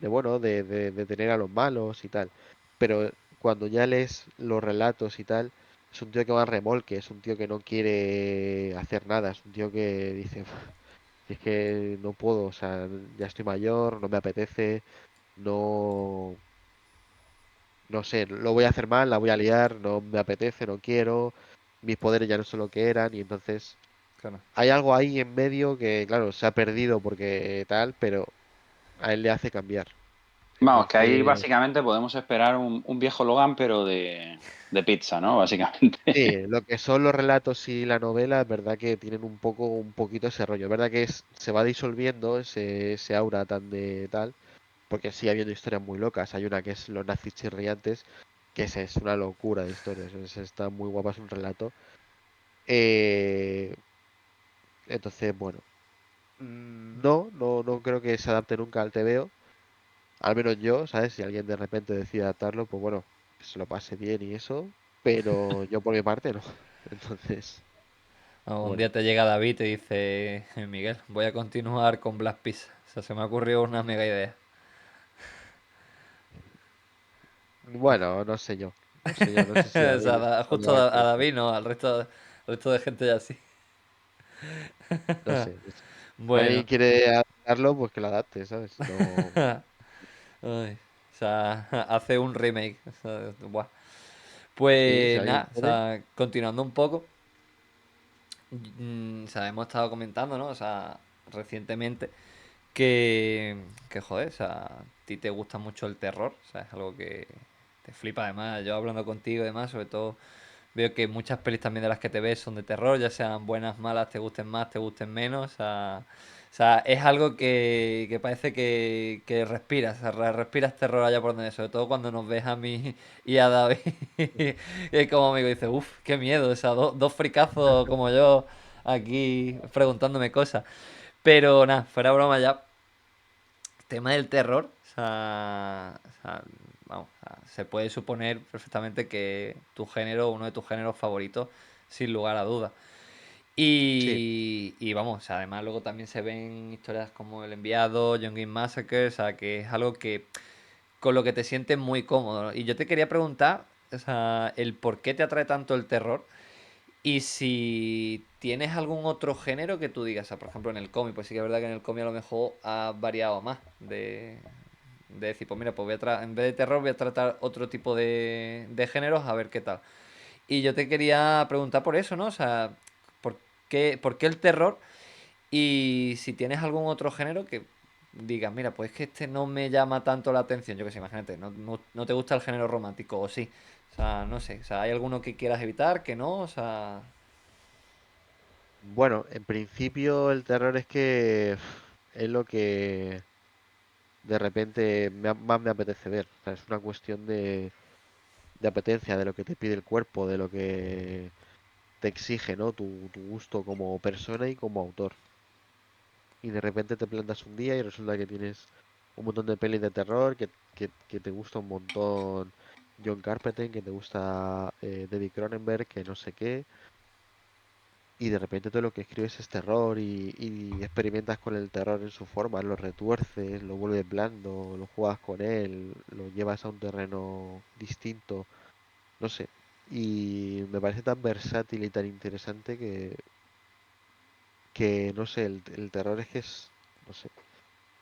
bueno, de tener a los malos y tal. Pero cuando ya lees los relatos y tal, es un tío que va a remolque, es un tío que no quiere hacer nada, es un tío que dice, "Uf, es que no puedo, o sea, ya estoy mayor, no me apetece, no, no sé, lo voy a hacer mal, la voy a liar, no me apetece, no quiero, mis poderes ya no son lo que eran y entonces Claro. hay algo ahí en medio que, claro, se ha perdido porque tal, pero a él le hace cambiar. vamos, que ahí Entonces, básicamente podemos esperar un viejo Logan, pero de pizza, ¿no? Básicamente. sí, lo que son los relatos y la novela, es verdad que tienen un poquito ese rollo, es verdad que se va disolviendo ese aura tan de tal, porque sigue habiendo historias muy locas, hay una que es Los nazis chirriantes, que es una locura de historias, está muy guapa, es un relato. Eh, entonces, bueno, no creo que se adapte nunca al TVO, al menos yo, ¿sabes? Si alguien de repente decide adaptarlo, pues bueno, que se lo pase bien y eso, pero yo por mi parte no. Entonces, O un bueno. día te llega David y te dice, Miguel, voy a continuar con Black Pizza. O sea, se me ha ocurrido una mega idea. Bueno, no sé yo. No sé yo, no sé si O sea, David está justo ya a que David, no, al resto de gente ya sí. no sé, no sé. Si alguien Bueno. quiere adaptarlo, pues que lo adapte, ¿sabes? No. Ay, o sea, hace un remake. O sea, buah. Sí, si Pues alguien nada, o quiere. sea, continuando un poco, o sea, hemos estado comentando, ¿no? O sea, recientemente que joder, o sea, a ti te gusta mucho el terror, o sea, es algo te flipa además. Yo hablando contigo y demás, sobre todo veo que muchas pelis también de las que te ves son de terror, ya sean buenas, malas, te gusten más, te gusten menos. O sea, es algo que parece que respiras, o sea, respiras terror allá por donde, sobre todo cuando nos ves a mí y a David. Es como amigo, dice, uff, qué miedo, o sea, dos fricazos como yo aquí preguntándome cosas. Pero nada, fuera broma ya, tema del terror, vamos, o sea, se puede suponer perfectamente que tu género, uno de tus géneros favoritos, sin lugar a dudas. Sí, Y vamos, o sea, además luego también se ven historias como El Enviado, John Game Massacre, o sea, que es algo que con lo que te sientes muy cómodo, ¿no? Y yo te quería preguntar, o sea, el por qué te atrae tanto el terror y si tienes algún otro género que tú digas, o sea, por ejemplo en el cómic, pues sí que es verdad que en el cómic a lo mejor ha variado más de decir, pues mira, pues en vez de terror voy a tratar otro tipo de géneros a ver qué tal. Y yo te quería preguntar por eso, ¿no? O sea, ¿por qué el terror? Y si tienes algún otro género que digas, mira, pues es que este no me llama tanto la atención, yo que sé, imagínate, no te gusta el género romántico, o sí. O sea, no sé, o sea, ¿hay alguno que quieras evitar, que no? O sea... bueno, en principio el terror es que es lo que de repente más me apetece ver. O sea, es una cuestión de apetencia, de lo que te pide el cuerpo, de lo que te exige, ¿no? Tu gusto como persona y como autor. Y de repente te plantas un día y resulta que tienes un montón de pelis de terror, que te gusta un montón John Carpenter, que te gusta David Cronenberg, que no sé qué. Y de repente todo lo que escribes es terror y experimentas con el terror en su forma, lo retuerces, lo vuelves blando, lo juegas con él, lo llevas a un terreno distinto, no sé. Y me parece tan versátil y tan interesante que no sé, el terror es que es, no sé,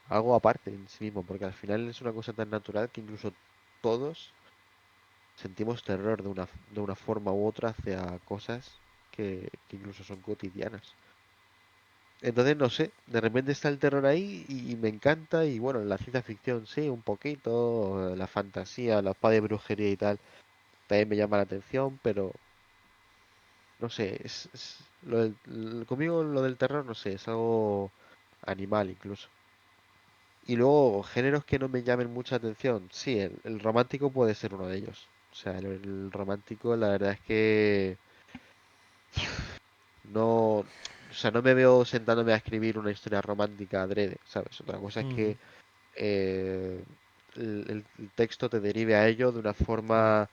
algo aparte en sí mismo, porque al final es una cosa tan natural que incluso todos sentimos terror de una forma u otra hacia cosas que incluso son cotidianas. Entonces, no sé, de repente está el terror ahí y me encanta. Y bueno, la ciencia ficción sí, un poquito, la fantasía, la espada de brujería y tal, también me llama la atención, pero no sé, conmigo lo del terror, no sé, es algo animal incluso. Y luego, géneros que no me llamen mucha atención, sí, el romántico puede ser uno de ellos. O sea, el romántico, la verdad es que no, o sea, no me veo sentándome a escribir una historia romántica adrede, ¿sabes? Otra cosa es Ujú, que eh, el texto te derive a ello de una claro. forma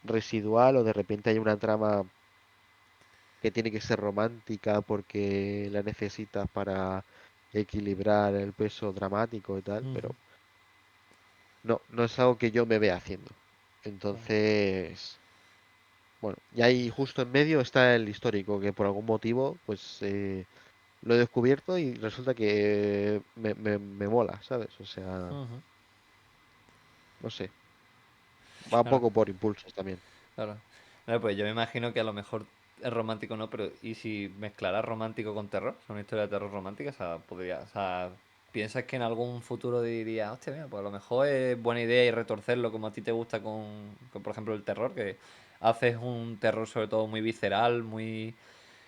residual o de repente hay una trama que tiene que ser romántica porque la necesitas para equilibrar el peso dramático y tal, Ujú, pero no es algo que yo me vea haciendo. claro. Entonces, bueno, y ahí justo en medio está el histórico, que por algún motivo, pues lo he descubierto y resulta que me mola, ¿sabes? O sea, Ujú, no sé, va un claro, poco por impulsos también. claro. Claro, pues yo me imagino que a lo mejor es romántico, ¿no? Pero ¿y si mezclaras romántico con terror? ¿Es una historia de terror romántica? O sea, podría, o sea, ¿piensas que en algún futuro diría, hostia, mira, pues a lo mejor es buena idea y retorcerlo como a ti te gusta con, por ejemplo, el terror, que haces un terror sobre todo muy visceral, muy...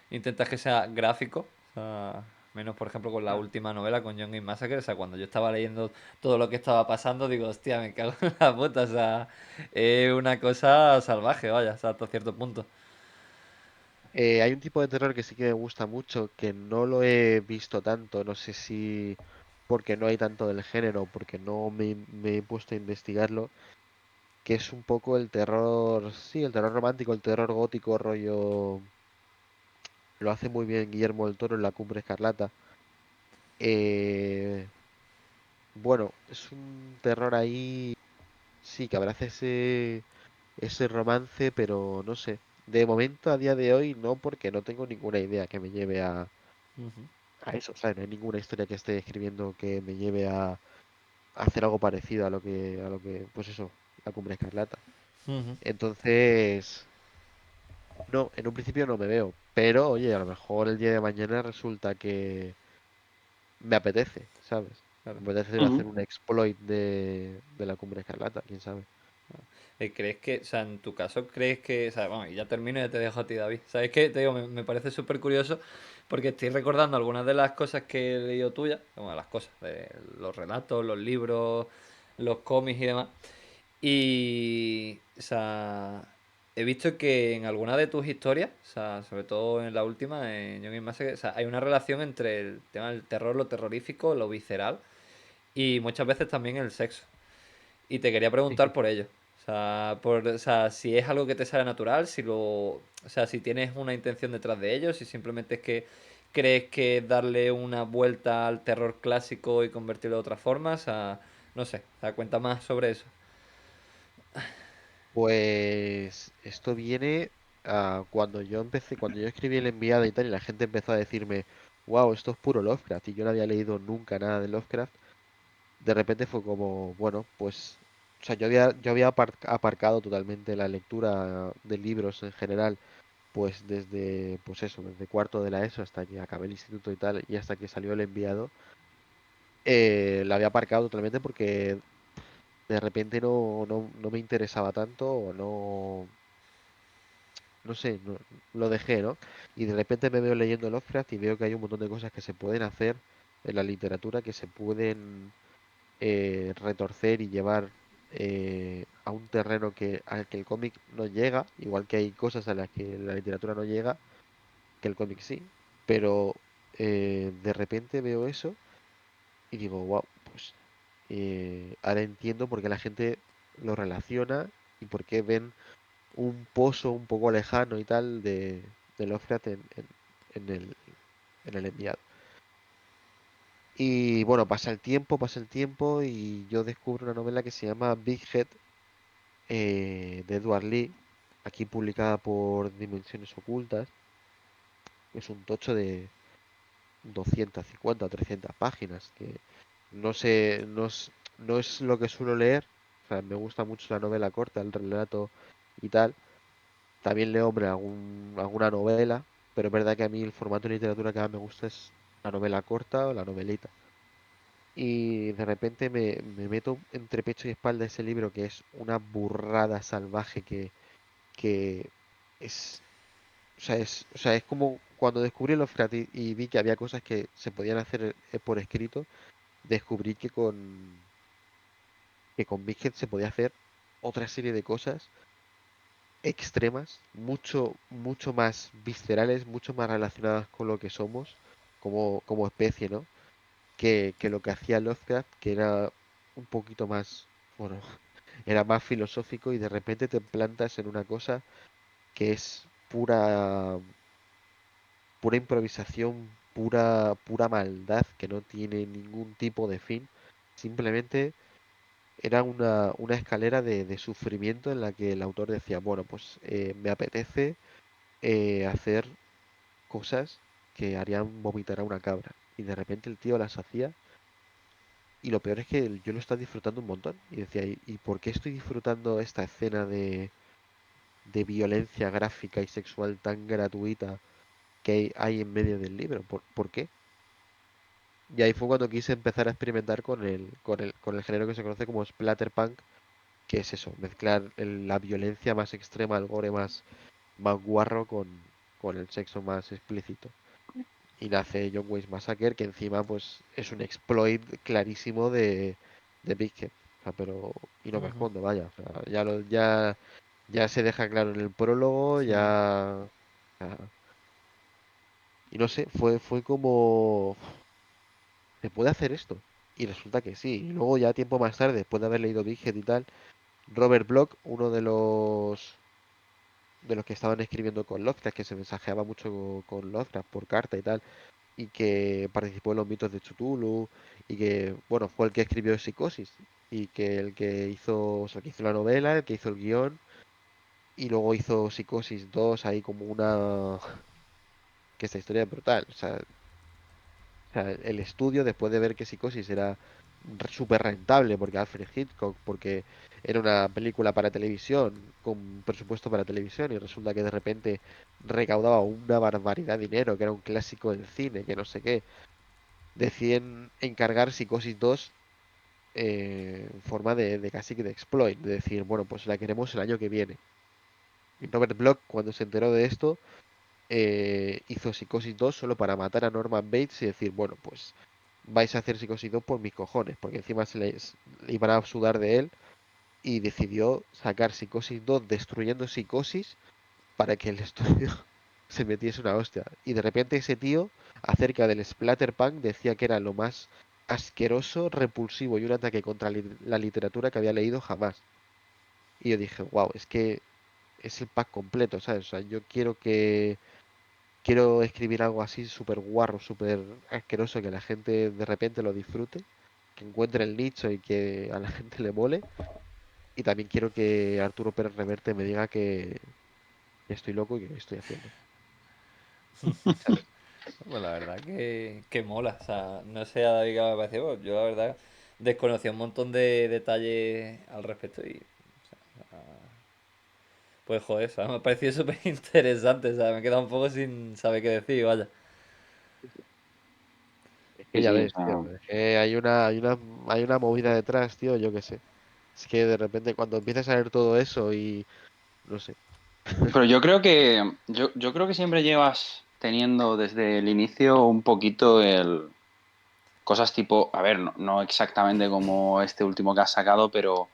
intentas que sea gráfico, o sea, menos por ejemplo con la Mm. última novela con John Game Massacre, o sea, cuando yo estaba leyendo todo lo que estaba pasando, digo, hostia, me cago en la puta, o sea, es una cosa salvaje, vaya, o sea, hasta cierto punto. Hay un tipo de terror que sí que me gusta mucho, que no lo he visto tanto, no sé si porque no hay tanto del género, porque no me he puesto a investigarlo, que es un poco el terror, sí, el terror romántico, el terror gótico, rollo, lo hace muy bien Guillermo del Toro en La Cumbre Escarlata. Eh, bueno, es un terror ahí, sí, que abraza ese romance, pero no sé. De momento, a día de hoy, no, porque no tengo ninguna idea que me lleve Ujú, a eso. O sea, no hay ninguna historia que esté escribiendo que me lleve a hacer algo parecido pues eso, La Cumbre Escarlata. ujú. Entonces, no, en un principio no me veo. Pero, oye, a lo mejor el día de mañana resulta que me apetece, ¿sabes? Claro. Me apetece hacer Ujú. un exploit de La Cumbre Escarlata, quién sabe. ¿Crees que, o sea, en tu caso, crees que, o sea, bueno, y ya termino y ya te dejo a ti, David. ¿Sabes qué? Te digo, me parece súper curioso porque estoy recordando algunas de las cosas que he leído tuyas, bueno, las cosas, de los relatos, los libros, los cómics y demás. Y, o sea, he visto que en alguna de tus historias, o sea, sobre todo en la última, en Young Massacre, o sea, hay una relación entre el tema del terror, lo terrorífico, lo visceral y muchas veces también el sexo. Y te quería preguntar por ello. O sea, si es algo que te sale natural, si o sea, si tienes una intención detrás de ello, si simplemente es que crees que darle una vuelta al terror clásico y convertirlo de otra forma, o sea, no sé, o sea, cuenta más sobre eso. Pues esto viene a cuando yo escribí el enviado y tal, y la gente empezó a decirme, wow, esto es puro Lovecraft, y yo no había leído nunca nada de Lovecraft. De repente fue como, bueno, pues, o sea, yo había aparcado totalmente la lectura de libros en general, pues desde, pues eso, desde cuarto de la ESO hasta que acabé el instituto y tal, y hasta que salió el enviado, la había aparcado totalmente porque de repente no me interesaba tanto o no sé, lo dejé, ¿no? Y de repente me veo leyendo Lovecraft y veo que hay un montón de cosas que se pueden hacer en la literatura, que se pueden retorcer y llevar a un terreno al que el cómic no llega, igual que hay cosas a las que la literatura no llega, que el cómic sí, pero de repente veo eso y digo, wow, pues ahora entiendo por qué la gente lo relaciona y por qué ven un pozo un poco lejano y tal de Lovecraft en el, en el enviado. Y bueno, pasa el tiempo y yo descubro una novela que se llama Big Head de Edward Lee, aquí publicada por Dimensiones Ocultas. Es un tocho de 250 o 300 páginas, que no sé, no es lo que suelo leer. O sea, me gusta mucho la novela corta, el relato y tal. También leo, hombre, alguna novela, pero es verdad que a mí el formato de literatura que más me gusta es la novela corta o la novelita. Y de repente me meto entre pecho y espalda ese libro que es una burrada salvaje que es, o sea, es como cuando descubrí los Frati y vi que había cosas que se podían hacer por escrito, descubrí que con Big Head se podía hacer otra serie de cosas extremas, mucho, mucho más viscerales, mucho más relacionadas con lo que somos como especie, ¿no? Que lo que hacía Lovecraft, que era un poquito más, bueno, era más filosófico y de repente te plantas en una cosa que es pura improvisación, pura maldad, que no tiene ningún tipo de fin. Simplemente era una escalera de sufrimiento en la que el autor decía, bueno, pues me apetece hacer cosas que harían vomitar a una cabra. Y de repente el tío las hacía. Y lo peor es que yo lo estaba disfrutando un montón. Y decía, ¿y por qué estoy disfrutando esta escena de violencia gráfica y sexual tan gratuita que hay en medio del libro? ¿Por qué? Y ahí fue cuando quise empezar a experimentar con el género que se conoce como splatterpunk, que es eso, mezclar la violencia más extrema, el gore más guarro con el sexo más explícito. Y nace John Wayne's Massacre, que encima pues es un exploit clarísimo de Big Head. O sea, y no me Ujú. escondo, vaya. O sea, ya se deja claro en el prólogo, Sí. ya. O sea, y no sé, fue como. ¿Se puede hacer esto? Y resulta que sí. Y luego ya tiempo más tarde, después de haber leído Big Head y tal, Robert Bloch, uno de los que estaban escribiendo con Lovecraft, que se mensajeaba mucho con Lovecraft por carta y tal, y que participó en los mitos de Cthulhu y que, bueno, fue el que escribió Psicosis y que el que hizo, o sea, el que hizo la novela, el que hizo el guión y luego hizo Psicosis 2 ahí como una que esta historia es brutal, o sea, el estudio después de ver que Psicosis era súper rentable porque Alfred Hitchcock, porque era una película para televisión, con presupuesto para televisión, y resulta que de repente recaudaba una barbaridad de dinero, que era un clásico del cine, que no sé qué, deciden encargar Psicosis 2 en forma de casi que de exploit, de decir, bueno, pues la queremos el año que viene. Y Robert Bloch, cuando se enteró de esto, hizo Psicosis 2 solo para matar a Norman Bates y decir, bueno, pues vais a hacer Psicosis 2 por mis cojones, porque encima le iban a sudar de él y decidió sacar Psicosis 2 destruyendo Psicosis para que el estudio se metiese una hostia. Y de repente ese tío, acerca del Splatterpunk, decía que era lo más asqueroso, repulsivo y un ataque contra la literatura que había leído jamás. Y yo dije, wow, es que es el pack completo, ¿sabes? O sea, yo quiero escribir algo así súper guarro, súper asqueroso, que la gente de repente lo disfrute, que encuentre el nicho y que a la gente le mole. Y también quiero que Arturo Pérez Reverte me diga que estoy loco y que estoy haciendo. ¿Sabes? Pues la verdad que mola. O sea, no sé a David qué me pareció. Yo la verdad desconocía un montón de detalles al respecto y pues joder, o sea, me ha parecido súper interesante. O sea, me he quedado un poco sin saber qué decir, vaya. Es que Sí, ya sí, o ves, sea, tío, es que hay una movida detrás, tío, yo qué sé. Es que de repente cuando empiezas a ver todo eso y no sé. pero yo creo que siempre llevas teniendo desde el inicio un poquito el cosas tipo, a ver, no exactamente como este último que has sacado, pero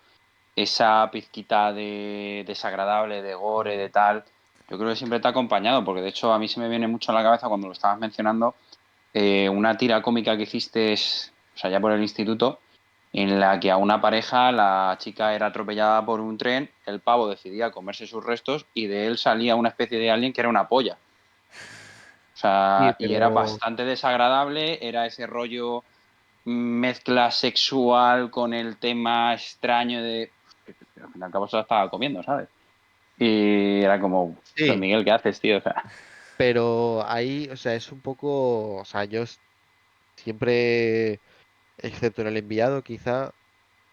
esa pizquita de desagradable, de gore, de tal, yo creo que siempre te ha acompañado, porque de hecho a mí se me viene mucho a la cabeza cuando lo estabas mencionando, una tira cómica que hiciste, o sea, ya por el instituto, en la que a una pareja la chica era atropellada por un tren, el pavo decidía comerse sus restos y de él salía una especie de alien que era una polla. O Sí, sea, y era pero bastante desagradable, era ese rollo mezcla sexual con el tema extraño de... Al fin y al cabo se la estaba comiendo, ¿sabes? Y era como, "Pero, sí, Miguel, ¿qué haces, tío?" O sea, pero ahí, o sea, es un poco, o sea, siempre, excepto en el enviado quizá,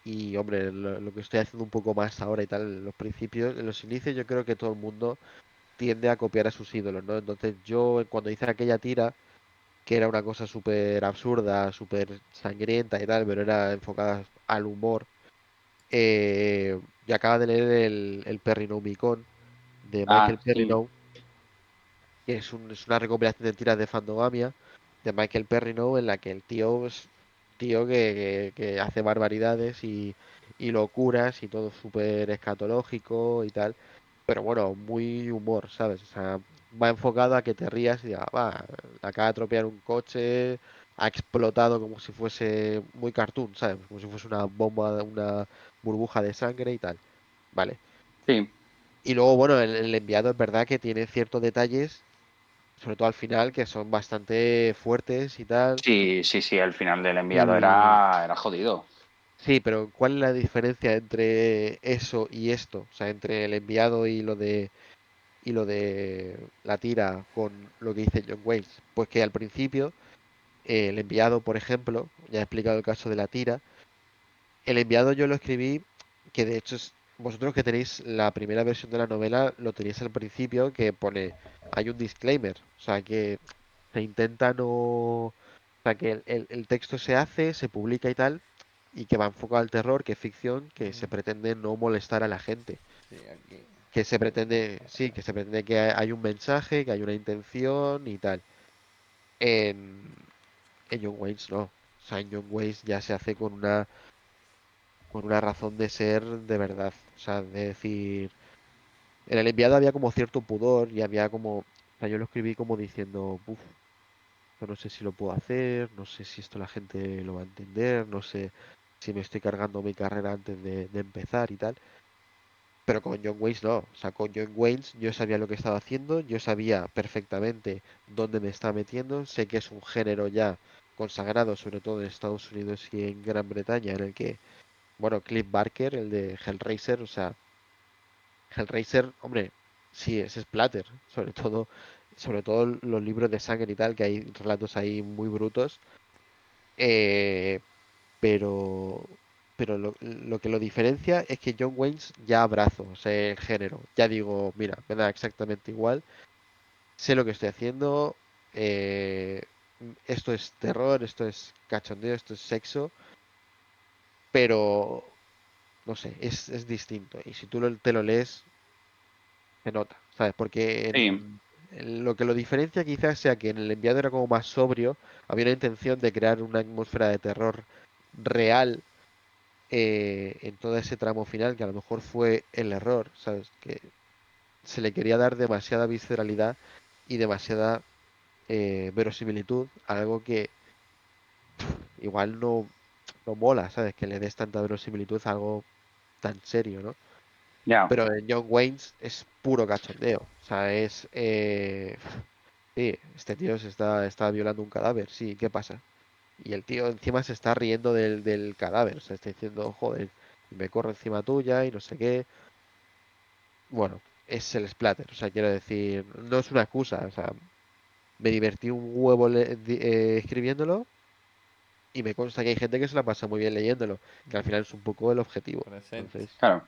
y hombre, lo que estoy haciendo un poco más ahora y tal, en los principios, en los inicios yo creo que todo el mundo tiende a copiar a sus ídolos, ¿no? Entonces yo cuando hice aquella tira, que era una cosa súper absurda, súper sangrienta y tal, pero era enfocada al humor, yo acabo de leer el Perrinomicon de Michael sí, Perrineau, que es una recopilación de tiras de Fandogamia de Michael Perrineau en la que el tío es un tío que hace barbaridades y locuras y todo súper escatológico y tal, pero bueno, muy humor, ¿sabes? O sea, va enfocado a que te rías y digas, va, acaba de atropellar un coche, ha explotado como si fuese muy cartoon, ¿sabes? Como si fuese una bomba, una burbuja de sangre y tal. Vale. sí, Y luego, bueno, el enviado es verdad que tiene ciertos detalles, sobre todo al final, que son bastante fuertes y tal. sí, sí, sí, el final del enviado Y era jodido. sí, pero ¿cuál es la diferencia entre eso y esto? O sea, entre el enviado y lo de la tira con lo que dice John Wales. Pues que al principio, el enviado, por ejemplo, ya he explicado el caso de la tira, el enviado yo lo escribí, que de hecho vosotros que tenéis la primera versión de la novela, lo tenéis al principio, que pone, hay un disclaimer, o sea que se intenta no, o sea que el texto se hace, se publica y tal, y que va enfocado al terror, que es ficción, que se pretende no molestar a la gente, Sí, aquí. que se pretende, sí, que se pretende que hay un mensaje, que hay una intención y tal. En, en John Wayne's no, o sea, en John Wayne's ya se hace con una razón de ser de verdad. O sea, de decir, en el enviado había como cierto pudor y había como, o sea, yo lo escribí como diciendo, uff, no sé si lo puedo hacer, no sé si esto la gente lo va a entender, no sé si me estoy cargando mi carrera antes de empezar y tal. Pero con John Wayne no, o sea, con John Wayne yo sabía lo que estaba haciendo, yo sabía perfectamente dónde me estaba metiendo, sé que es un género ya consagrado, sobre todo en Estados Unidos y en Gran Bretaña, en el que, bueno, Cliff Barker, el de Hellraiser, o sea, Hellraiser, hombre, sí, es splatter, sobre todo los libros de sangre y tal, que hay relatos ahí muy brutos, eh, pero, pero lo que lo diferencia es que John Wayne ya abrazo, o sea, el género, ya digo, mira, me da exactamente igual, sé lo que estoy haciendo, esto es terror, esto es cachondeo, esto es sexo, pero no sé, es distinto. Y si tú te lo lees, se nota, ¿sabes? Porque Sí, en lo que lo diferencia quizás sea que en el enviado era como más sobrio, había una intención de crear una atmósfera de terror real en todo ese tramo final, que a lo mejor fue el error, ¿sabes? Que se le quería dar demasiada visceralidad y demasiada verosimilitud a algo que igual no mola, ¿sabes? Que le des tanta verosimilitud a algo tan serio, ¿no? ya. Pero en John Wayne's es puro cachondeo. O sea, sí, este tío está violando un cadáver, sí, ¿qué pasa? Y el tío encima se está riendo del cadáver. O sea, está diciendo, joder, me corro encima tuya y no sé qué. Bueno, es el splatter. O sea, quiero decir, no es una excusa. O sea, me divertí un huevo escribiéndolo y me consta que hay gente que se la pasa muy bien leyéndolo, que al final es un poco el objetivo. Presente. Entonces, Claro.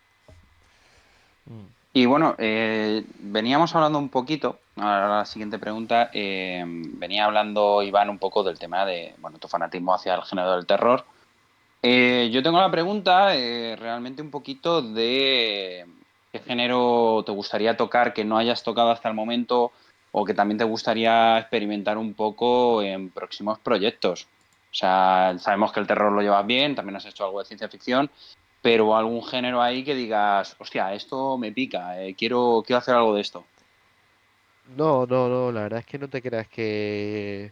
Mm. Y bueno, veníamos hablando un poquito, ahora la siguiente pregunta, venía hablando Iván un poco del tema de, bueno, tu fanatismo hacia el género del terror. Yo tengo la pregunta realmente un poquito de qué género te gustaría tocar que no hayas tocado hasta el momento o que también te gustaría experimentar un poco en próximos proyectos. O sea, sabemos que el terror lo llevas bien, también has hecho algo de ciencia ficción, pero algún género ahí que digas, hostia, esto me pica, quiero hacer algo de esto. no, la verdad es que no te creas que...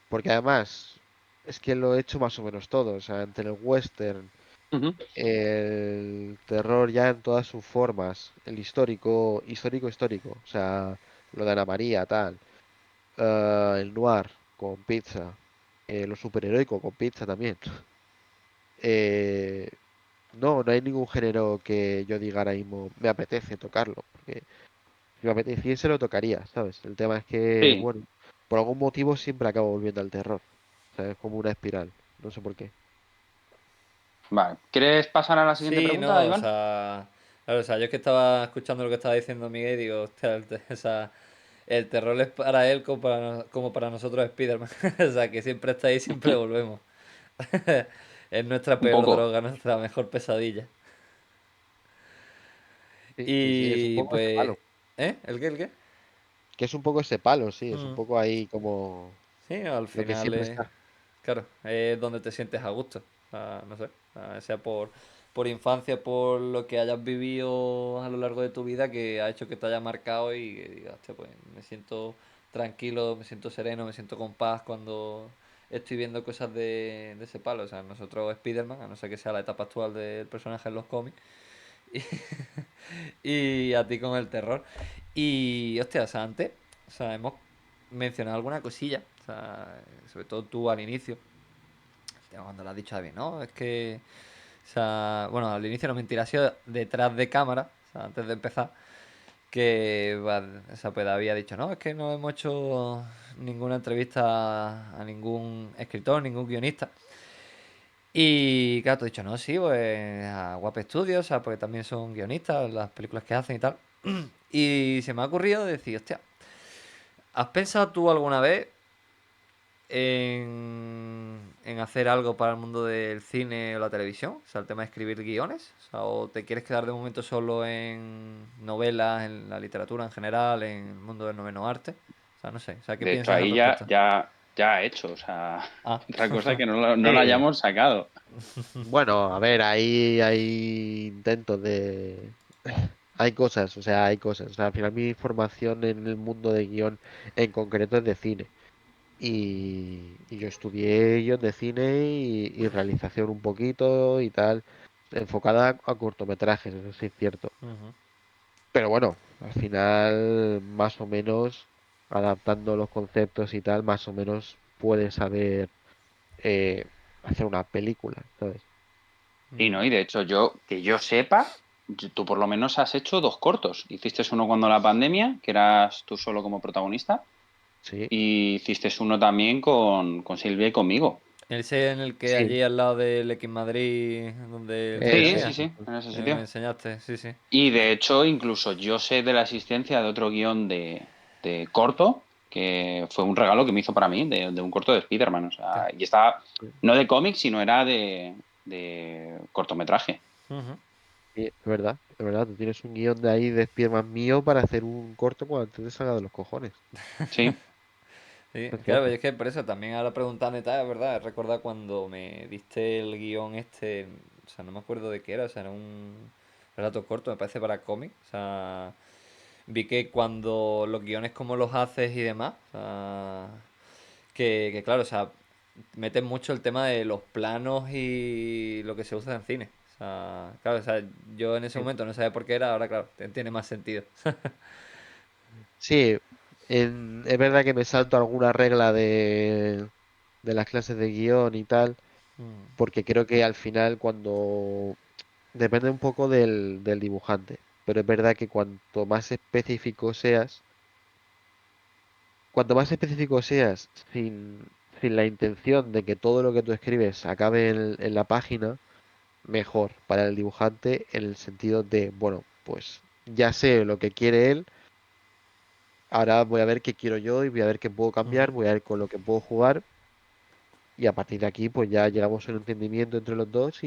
Porque además, es que lo he hecho más o menos todo, o sea, entre el western, Ujú. el terror ya en todas sus formas, el histórico, o sea, lo de Ana María, tal, el noir con pizza, lo superheroico con pizza también. Eh, no hay ningún género que yo diga ahora mismo, me apetece tocarlo, porque si me apeteciese lo tocaría, ¿sabes? El tema es que, Sí, bueno, por algún motivo siempre acabo volviendo al terror, o sea, es como una espiral, no sé por qué. vale. ¿Quieres pasar a la siguiente Sí, pregunta, no, o Iván? sea, claro, o sea, yo es que estaba escuchando lo que estaba diciendo Miguel y digo, hostia, o sea, el terror es para él como para nosotros Spiderman. O sea, que siempre está ahí, siempre volvemos. Es nuestra Un peor poco. droga, nuestra mejor pesadilla. Sí, sí, sí, es un Y poco ese pues, palo, ¿eh? ¿El qué? ¿El qué? que es un poco ese palo, sí, es un Mm. poco ahí como Sí, no, al lo que final siempre es, está. claro, es donde te sientes a gusto. O sea, no sé, o sea por infancia, por lo que hayas vivido a lo largo de tu vida que ha hecho que te haya marcado y que digas, "Hostia, pues me siento tranquilo, me siento sereno, me siento con paz cuando estoy viendo cosas de ese palo. O sea, nosotros Spider-Man, a no ser que sea la etapa actual del personaje en los cómics, y a ti con el terror. Y, hostia, o sea, antes, o sea, hemos mencionado alguna cosilla, o sea, sobre todo tú al inicio, cuando lo has dicho a David, ¿no? Es que, o sea, bueno, al inicio no mentira, ha sido detrás de cámara, o sea, antes de empezar, que, o sea, pues había dicho, no, es que no hemos hecho ninguna entrevista a ningún escritor, ningún guionista. Y claro, te he dicho, no, sí, pues a Guape Studios, o sea, porque también son guionistas, las películas que hacen y tal. Y se me ha ocurrido decir, hostia, ¿has pensado tú alguna vez en hacer algo para el mundo del cine o la televisión? O sea, el tema de escribir guiones. O sea, ¿o te quieres quedar de momento solo en novelas, en la literatura en general, en el mundo del noveno arte? O sea, no sé. O sea, ¿qué De hecho, piensas al ahí ya, respecto? ya ha hecho. O sea, Ah, otra cosa que no la Sí, hayamos sacado. bueno, a ver, ahí hay intentos de... Hay cosas, o sea, hay cosas. O sea, al final mi formación en el mundo de guión en concreto es de cine. Y yo estudié guión de cine y realización un poquito y tal, enfocada a cortometrajes, eso sí es cierto. ujú. Pero bueno, al final, más o menos, adaptando los conceptos y tal, más o menos puedes saber eh, hacer una película, ¿sabes? Y Mm. no, y de hecho, que yo sepa, tú por lo menos has hecho dos cortos. Hiciste uno cuando la pandemia, que eras tú solo como protagonista, Sí, y hiciste uno también con Silvia y conmigo. Ese en el que sí, allí al lado del X Madrid, donde el cine Sí, eso. sí, había, sí, en ese me sitio. enseñaste, sí, sí. Y de hecho, incluso yo sé de la existencia de otro guión de corto, que fue un regalo que me hizo para mí, de un corto de Spider-Man. O sea, y estaba, no de cómics, sino era de cortometraje. Ujú. Sí, es verdad, tú tienes un guión de ahí de Spiderman mío para hacer un corto cuando antes te salga de los cojones. Sí, Sí, Es claro, cierto. es que por eso también ahora preguntando y tal, es verdad, he recordado cuando me diste el guión este, o sea, no me acuerdo de qué era, o sea, era un relato corto, me parece para cómic, o sea, vi que cuando los guiones como los haces y demás, o sea, que claro, o sea, meten mucho el tema de los planos y lo que se usa en cine. O sea, claro, o sea, yo en ese Sí, momento no sabía por qué era, ahora claro, tiene más sentido. sí, es verdad que me salto alguna regla de las clases de guión y tal, Mm, porque creo que al final cuando depende un poco del dibujante, pero es verdad que cuanto más específico seas sin la intención de que todo lo que tú escribes acabe en la página, mejor para el dibujante en el sentido de, bueno, pues ya sé lo que quiere él, ahora voy a ver qué quiero yo y voy a ver qué puedo ujú, cambiar, voy a ver con lo que puedo jugar y a partir de aquí pues ya llegamos a un entendimiento entre los dos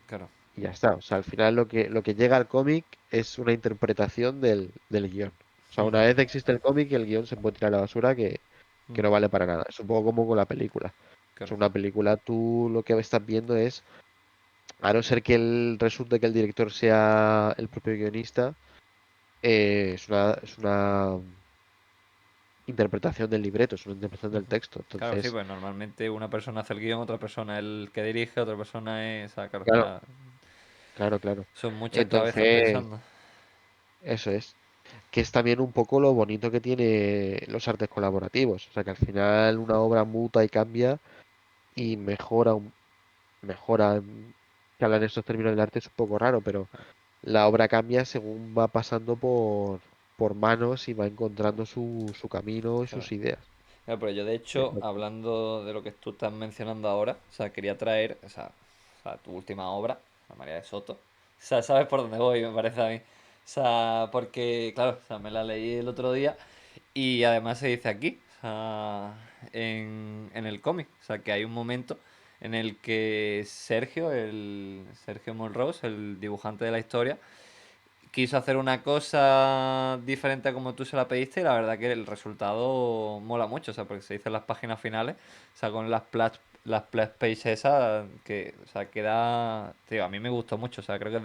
claro. y ya está. O sea, al final lo que llega al cómic es una interpretación del guión. O sea, una Ujú, vez existe el cómic, el guión se puede tirar a la basura que no ujú, vale para nada. Es un poco como con la película. O claro. sea, una película tú lo que estás viendo es, a no ser que resulte que el director sea el propio guionista, es una interpretación del libreto, es una interpretación del Ujú. texto. Claro, sí, Entonces, pues normalmente una persona hace el guión, otra persona es el que dirige, otra persona es... O sea, claro, claro, ya claro, claro. son muchas cabezas Entonces, pensando. eso es. Que es también un poco lo bonito que tiene los artes colaborativos. O sea, que al final una obra muta y cambia y mejora. Que hablar en estos términos del arte es un poco raro, pero la obra cambia según va pasando por manos y va encontrando su camino y Claro. sus ideas. Claro, pero yo de hecho, Entonces, hablando de lo que tú estás mencionando ahora, o sea, quería traer, o sea, tu última obra, La María de Soto. O sea, sabes por dónde voy, me parece a mí. O sea, porque, claro, o sea, me la leí el otro día y además se dice aquí, o sea, en el cómic, o sea, que hay un momento en el que Sergio Monrose, el dibujante de la historia, quiso hacer una cosa diferente a como tú se la pediste y la verdad que el resultado mola mucho, o sea, porque se dice en las páginas finales, o sea, con las splash pages esas, que, o sea, queda, tío, a mí me gustó mucho, o sea, creo que es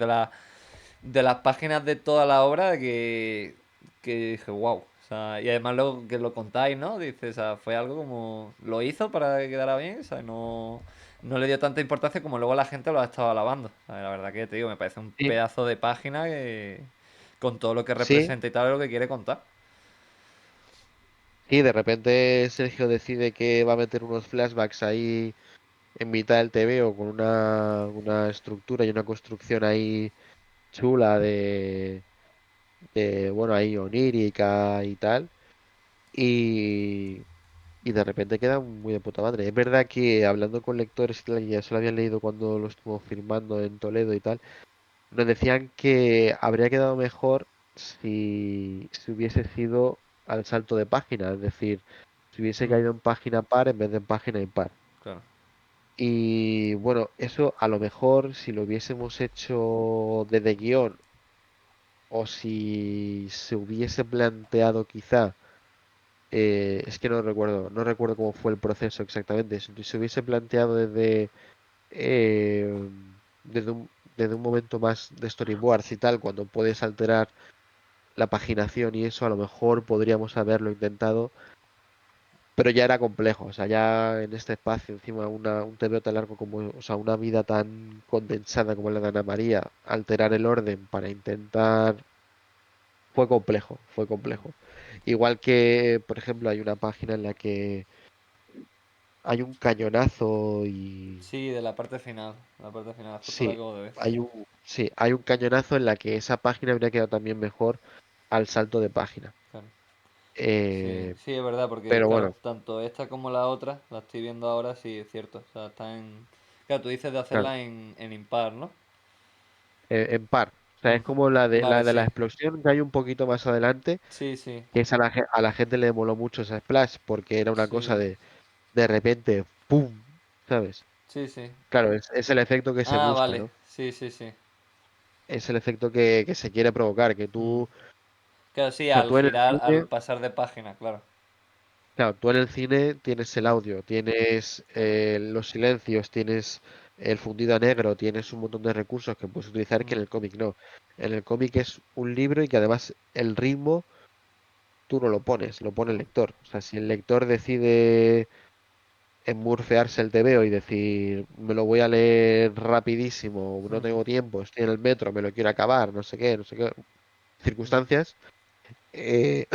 de las páginas de toda la obra que dije, wow, o sea, y además luego que lo contáis, ¿no? Dices, o sea, fue algo como, lo hizo para que quedara bien, o sea, no le dio tanta importancia como luego la gente lo ha estado alabando. O sea, la verdad que te digo, me parece un sí, pedazo de página con todo lo que sí, representa y tal, lo que quiere contar. sí, de repente Sergio decide que va a meter unos flashbacks ahí en mitad del TVO con una estructura y una construcción ahí chula bueno, ahí onírica y tal. Y, y de repente queda muy de puta madre. Es verdad que hablando con lectores y tal, que ya se lo habían leído cuando lo estuvo firmando en Toledo y tal, nos decían que habría quedado mejor si hubiese sido al salto de página, es decir, si hubiese Mm, caído en página par en vez de en página impar. claro. Y bueno, eso a lo mejor si lo hubiésemos hecho desde guión o si se hubiese planteado quizá, es que no recuerdo cómo fue el proceso exactamente, si se hubiese planteado eh, desde un momento más de storyboards y tal, cuando puedes alterar la paginación y eso, a lo mejor podríamos haberlo intentado, pero ya era complejo, o sea, ya en este espacio, encima un TVO tan largo como, o sea, una vida tan condensada como la de Ana María, alterar el orden para intentar. Fue complejo, fue Mm. complejo. Igual que, por ejemplo, hay una página en la que hay un cañonazo y Sí, de la parte final, justo la sí, acabo de ver. hay un cañonazo en la que esa página habría quedado también mejor al salto de página. Claro. Sí, Eh, sí, es verdad, porque pero claro, bueno, tanto esta como la otra, la estoy viendo ahora, sí, es cierto. O sea, está en... Claro, tú dices de claro, hacerla en impar, ¿no? en par. O sea, Mm. es como la de la Vale, de la sí. explosión que hay un poquito más adelante, Sí, sí, que es a la gente le moló mucho esa splash porque era una cosa sí. de repente, ¡pum! ¿Sabes? Sí, sí. Claro, es el efecto que se Ah, busca, vale. ¿no? Sí, sí, sí. Es el efecto que se quiere provocar, que Mm. tú, Claro, sí, o sea, al tú en el girar, al cine, pasar de página, claro. claro, tú en el cine tienes el Mm, audio, tienes los silencios, tienes el fundido a negro, tienes un montón de recursos que puedes utilizar que mm, en el cómic no. En el cómic es un libro y que además el ritmo tú no lo pones, lo pone el lector. O sea, si el lector decide enmurfearse el tebeo y decir, me lo voy a leer rapidísimo, no mm, tengo tiempo, estoy en el metro, me lo quiero acabar, no sé qué mm, circunstancias, eh,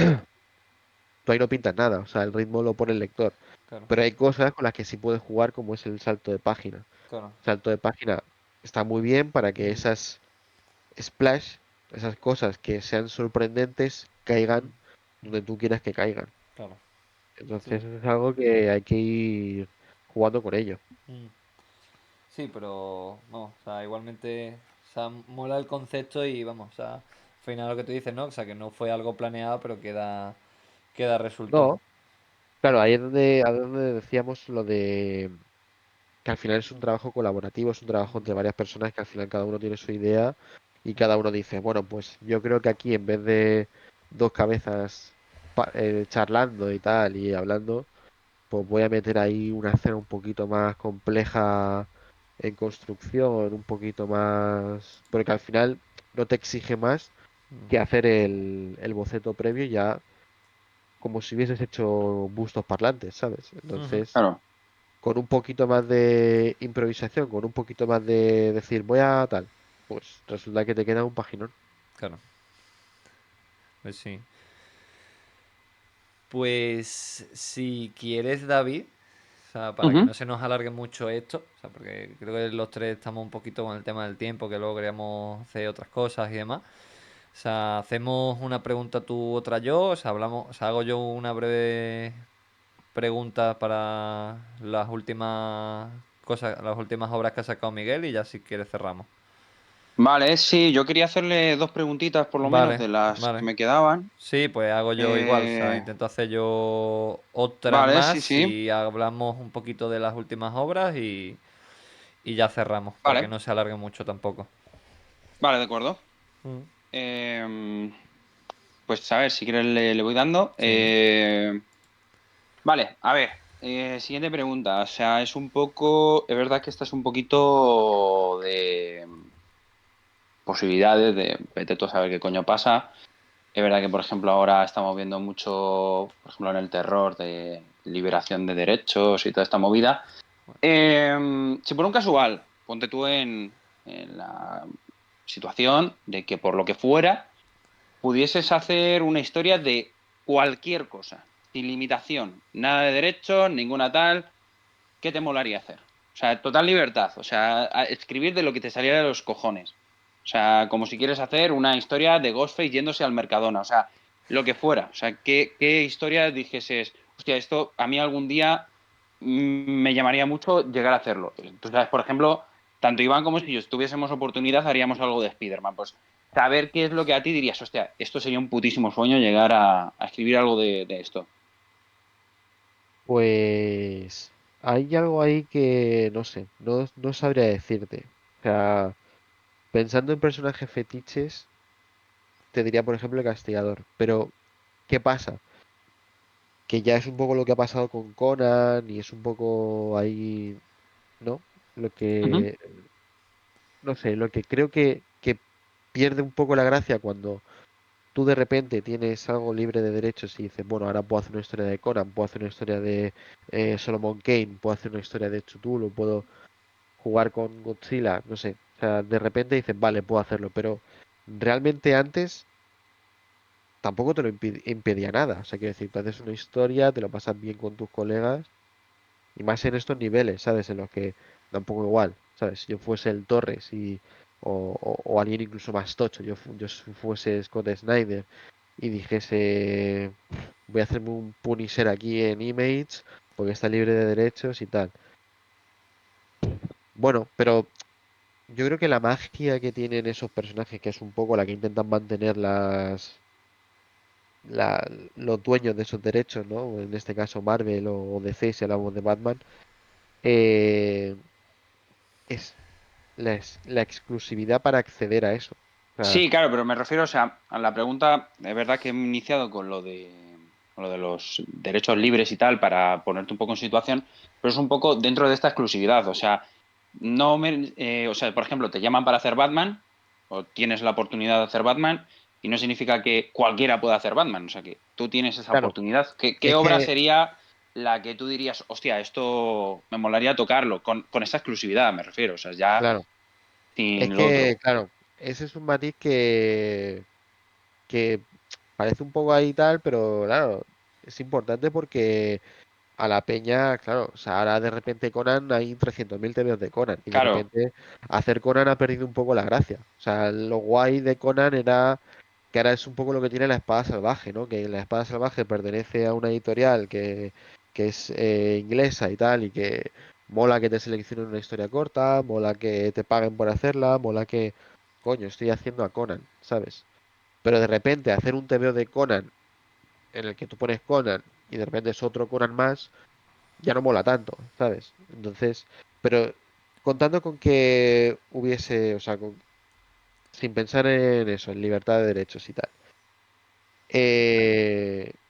tú ahí no pintas nada, o sea, el ritmo lo pone el lector. claro, Pero hay cosas con las que sí puedes jugar, como es el salto de página. claro. El salto de página está muy bien para que Mm, esas splash, esas cosas que sean sorprendentes, mm, caigan donde tú quieras que caigan. claro. Sí. Entonces es algo que hay que ir jugando con ello. Mm. Sí, pero vamos, o sea, igualmente, o sea, mola el concepto y vamos, o sea, al final lo que tú dices, ¿no? O sea, que no fue algo planeado, pero queda resultado. No, claro, ahí es a donde decíamos lo de que al final es un trabajo colaborativo, es un trabajo Mm, entre varias personas que al final cada uno tiene su idea y mm, cada uno dice, bueno, pues yo creo que aquí en vez de dos cabezas charlando y tal y hablando, pues voy a meter ahí una escena un poquito más compleja en construcción, un poquito más, porque al final no te exige más mm, que hacer el boceto previo ya como si hubieses hecho bustos parlantes, ¿sabes? ujú, Entonces Claro. con un poquito más de improvisación, con un poquito más de decir voy a tal, pues resulta que te queda un paginón. claro, pues sí. Pues si quieres, David, o sea, para que Ujú. no se nos alargue mucho esto, o sea, porque creo que los tres estamos un poquito con el tema del tiempo, que luego queríamos hacer otras cosas y demás. O sea, hacemos una pregunta tú, otra yo, o sea, hablamos, o sea, hago yo una breve pregunta para las últimas cosas, las últimas obras que ha sacado Miguel y ya si quieres cerramos. Vale, sí, yo quería hacerle dos preguntitas por lo menos Vale, de las que vale. me quedaban. Sí, pues hago yo igual, o sea, Eh, intento hacer yo otra vale, sí, más sí. y hablamos un poquito de las últimas obras y ya cerramos, para que Vale, no se alargue mucho tampoco. vale, de acuerdo. Mm. Em, pues a ver, si quieres le voy dando. Sí. Vale, a ver, siguiente pregunta. O sea, es un poco, es verdad que esta es un poquito de posibilidades de vete tú a saber qué coño pasa. Es verdad que, por ejemplo, ahora estamos viendo mucho, por ejemplo, en el terror de liberación de derechos y toda esta movida. Si por un casual, ponte tú en la situación de que por lo que fuera pudieses hacer una historia de cualquier cosa, sin limitación, nada de derechos, ninguna tal, ¿qué te molaría hacer? O sea, total libertad, o sea, escribir de lo que te saliera de los cojones. O sea, como si quieres hacer una historia de Ghostface yéndose al Mercadona, o sea, lo que fuera. O sea, ¿qué historia dijeses, hostia, esto a mí algún día me llamaría mucho llegar a hacerlo? Tú sabes, por ejemplo, tanto Iván como si yo tuviésemos oportunidad, haríamos algo de Spider-Man. Pues saber qué es lo que a ti dirías, hostia, esto sería un putísimo sueño llegar a escribir algo de esto. Pues hay algo ahí que no sé, no sabría decirte. O sea, pensando en personajes fetiches, te diría por ejemplo el Castigador. Pero, ¿qué pasa? Que ya es un poco lo que ha pasado con Conan y es un poco ahí, ¿no? Lo Ujú, que, no sé, lo que creo que pierde un poco la gracia cuando tú de repente tienes algo libre de derechos y dices, bueno, ahora puedo hacer una historia de Conan, puedo hacer una historia de Solomon Kane, puedo hacer una historia de Cthulhu, puedo jugar con Godzilla, no sé. O sea, de repente dices, vale, puedo hacerlo, pero realmente antes tampoco te lo impedía nada. O sea, quiero decir, tú haces una historia, te lo pasas bien con tus colegas y más en estos niveles, ¿sabes? En los que da un poco igual, ¿sabes? Si yo fuese el Torres o alguien incluso más tocho, yo fuese Scott Snyder y dijese, voy a hacerme un Punisher aquí en Image porque está libre de derechos y tal. Bueno, pero yo creo que la magia que tienen esos personajes, que es un poco la que intentan mantener la- los dueños de esos derechos, ¿no? En este caso Marvel o DC, si hablamos de Batman, eh, es la exclusividad para acceder a eso. O sea, Sí, claro, pero me refiero, o sea, a la pregunta, es verdad que he iniciado con lo de los derechos libres y tal, para ponerte un poco en situación, pero es un poco dentro de esta exclusividad, o sea, no me, o sea, por ejemplo, te llaman para hacer Batman, o tienes la oportunidad de hacer Batman, y no significa que cualquiera pueda hacer Batman, o sea, que tú tienes esa claro, oportunidad. ¿Qué es obra que, sería la que tú dirías, hostia, esto me molaría tocarlo, con esa exclusividad, me refiero, o sea, ya claro, es sin lo otro? que, claro, ese es un matiz que parece un poco ahí tal, pero claro, es importante porque a la peña, claro, o sea, ahora de repente Conan hay 300.000 TVOs de Conan y de Claro, repente hacer Conan ha perdido un poco la gracia. O sea, lo guay de Conan era que ahora es un poco lo que tiene la Espada Salvaje, ¿no? Que la Espada Salvaje pertenece a una editorial que es inglesa y tal, y que mola que te seleccionen una historia corta, mola que te paguen por hacerla, mola que, coño, estoy haciendo a Conan, ¿sabes? Pero de repente hacer un TVO de Conan en el que tú pones Conan y de repente es otro Conan más, ya no mola tanto, ¿sabes? Entonces, pero contando con que hubiese, o sea, sin pensar en eso, en libertad de derechos y tal,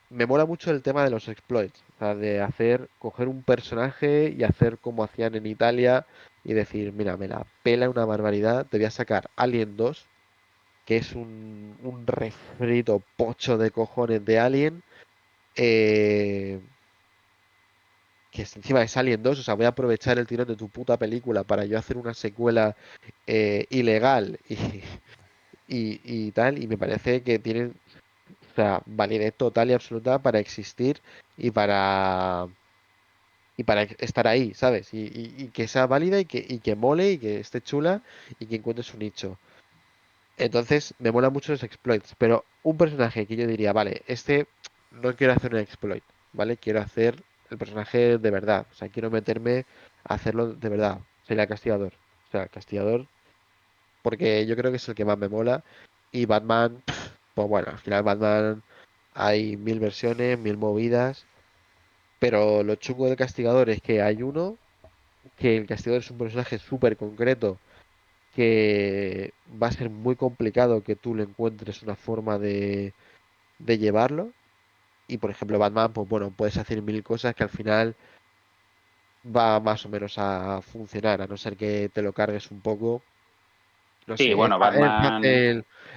me mola mucho el tema de los exploits, o sea, de coger un personaje y hacer como hacían en Italia y decir, mira, me la pela una barbaridad, te voy a sacar Alien 2, que es un refrito pocho de cojones de Alien, eh, encima es Alien 2, o sea, voy a aprovechar el tirón de tu puta película para yo hacer una secuela ilegal y tal, y me parece que tienen, o sea, validez total y absoluta para existir y para estar ahí, ¿sabes? Y que sea válida y que mole y que esté chula y que encuentre su nicho. Entonces, me mola mucho los exploits, pero un personaje que yo diría, vale, este no quiero hacer un exploit, ¿vale? Quiero hacer el personaje de verdad, o sea, quiero meterme a hacerlo de verdad. Sería Castigador. O sea, Castigador, porque yo creo que es el que más me mola. Y Batman, pues bueno, al final Batman hay 1000 versiones, 1000 movidas, pero lo chungo del Castigador es que hay uno, que el Castigador es un personaje súper concreto que va a ser muy complicado que tú le encuentres una forma de llevarlo. Y por ejemplo, Batman, pues bueno, puedes hacer 1000 cosas que al final va más o menos a funcionar, a no ser que te lo cargues un poco. No sí, sé, bueno, Batman.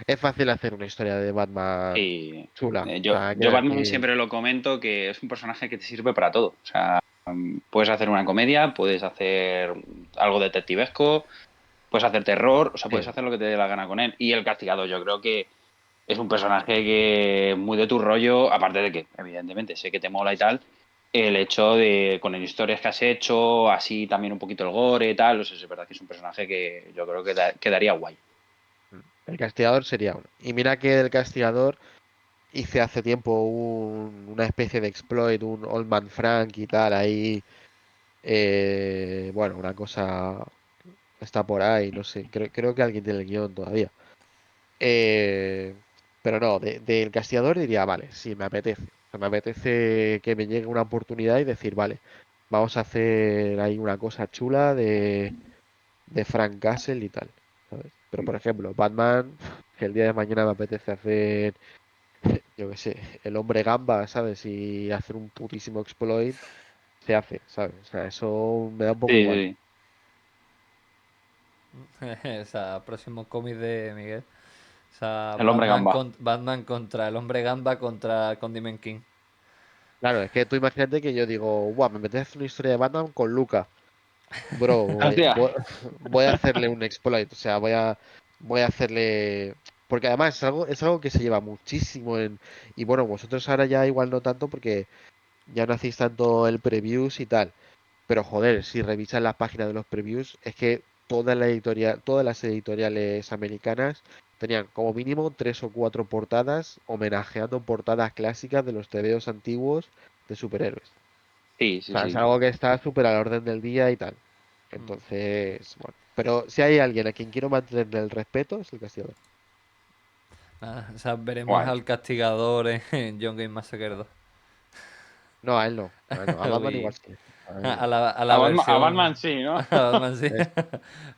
es fácil hacer una historia de Batman Sí, chula. O yo, sea, yo Batman que siempre lo comento que es un personaje que te sirve para todo. O sea, puedes hacer una comedia, puedes hacer algo detectivesco, puedes hacer terror, o sea, puedes sí, hacer lo que te dé la gana con él. Y el castigado, yo creo que es un personaje que muy de tu rollo, aparte de que, evidentemente, sé que te mola y tal, el hecho de, con las historias que has hecho, así también un poquito el gore y tal, o sea, es verdad que es un personaje que yo creo que quedaría guay. el castigador sería uno. Y mira que del castigador hice hace tiempo una especie de exploit, un Old Man Frank y tal, ahí, bueno, una cosa está por ahí, no sé, creo que alguien tiene el guión todavía. Eh, pero no, del castigador diría, vale, sí, me apetece. O sea, me apetece que me llegue una oportunidad y decir, vale, vamos a hacer ahí una cosa chula de Frank Castle y tal, ¿sabes? Pero por ejemplo, Batman, que el día de mañana me apetece hacer, yo qué sé, el hombre gamba, ¿sabes? Y hacer un putísimo exploit, se hace, ¿sabes? O sea, eso me da un poco Sí, igual. sí, O sea, próximo cómic de Miguel. O sea, el hombre gamba. Batman contra el hombre gamba contra Condiment King. Claro, es que tú imagínate que yo digo, guau, me apetece hacer una historia de Batman con Luca. Bro, Hostia. voy a hacerle un exploit, o sea, voy a hacerle. Porque además es algo que se lleva muchísimo y bueno, vosotros ahora ya igual no tanto porque ya no hacéis tanto el previews y tal. Pero joder, si revisas las páginas de los previews, es que todas las editoriales americanas tenían como mínimo 3 o 4 portadas homenajeando portadas clásicas de los tebeos antiguos de superhéroes. Sí, O sí, sea, es sí. algo que está súper a la orden del día y tal. Mm. Entonces, bueno. Pero si hay alguien a quien quiero mantenerle el respeto, es el castigador. Nada, o sea, veremos Guay. al castigador en John Game Massacre 2. No, a él no. A él no. A Batman igual Uy, sí. A él no. a la A Batman versión. sí, ¿no? A Batman, sí. Es-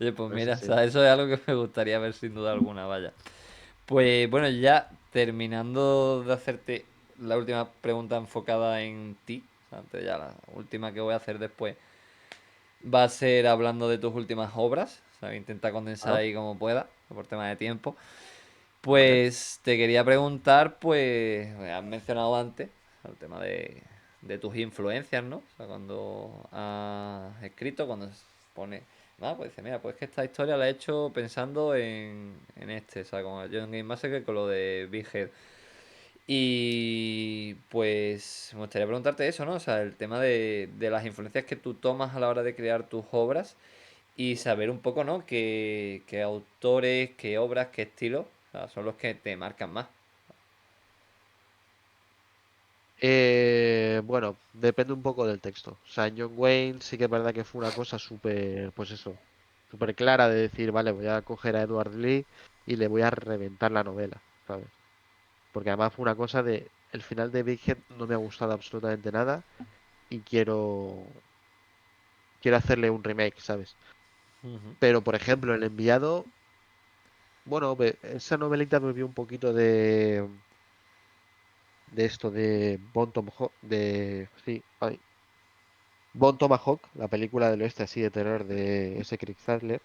Oye, pues Eso mira, o sí. sea, eso es algo que me gustaría ver sin duda alguna, vaya. Pues bueno, ya terminando de hacerte la última pregunta enfocada en ti, o sea, antes ya la última que voy a hacer después, va a ser hablando de tus últimas obras, o sea, intenta condensar Ah, ahí como pueda, por tema de tiempo. vale. Pues te quería preguntar, pues, has mencionado antes el tema de tus influencias, ¿no? O sea, cuando has escrito, cuando pone, nada, pues dice, mira, pues que esta historia la he hecho pensando en este, o sea, como el John Game Massacre con lo de Big Head. Y pues me gustaría preguntarte eso, ¿no? O sea, el tema de las influencias que tú tomas a la hora de crear tus obras y saber un poco, ¿no? Qué autores, qué obras, qué estilos, o sea, son los que te marcan más. Bueno, depende un poco del texto. O sea, en John Wayne sí que es verdad que fue una cosa súper, pues eso, súper clara de decir, vale, voy a coger a Edward Lee y le voy a reventar la novela, ¿sabes? Porque además fue una cosa de, el final de Big Head no me ha gustado absolutamente nada y quiero hacerle un remake, ¿sabes? Ujú. Pero, por ejemplo, El Enviado, bueno, esa novelita me vio un poquito de esto de Bon Tomahawk, sí, ay, Bon Tomahawk, la película del oeste así de terror de ese Chris Sadler.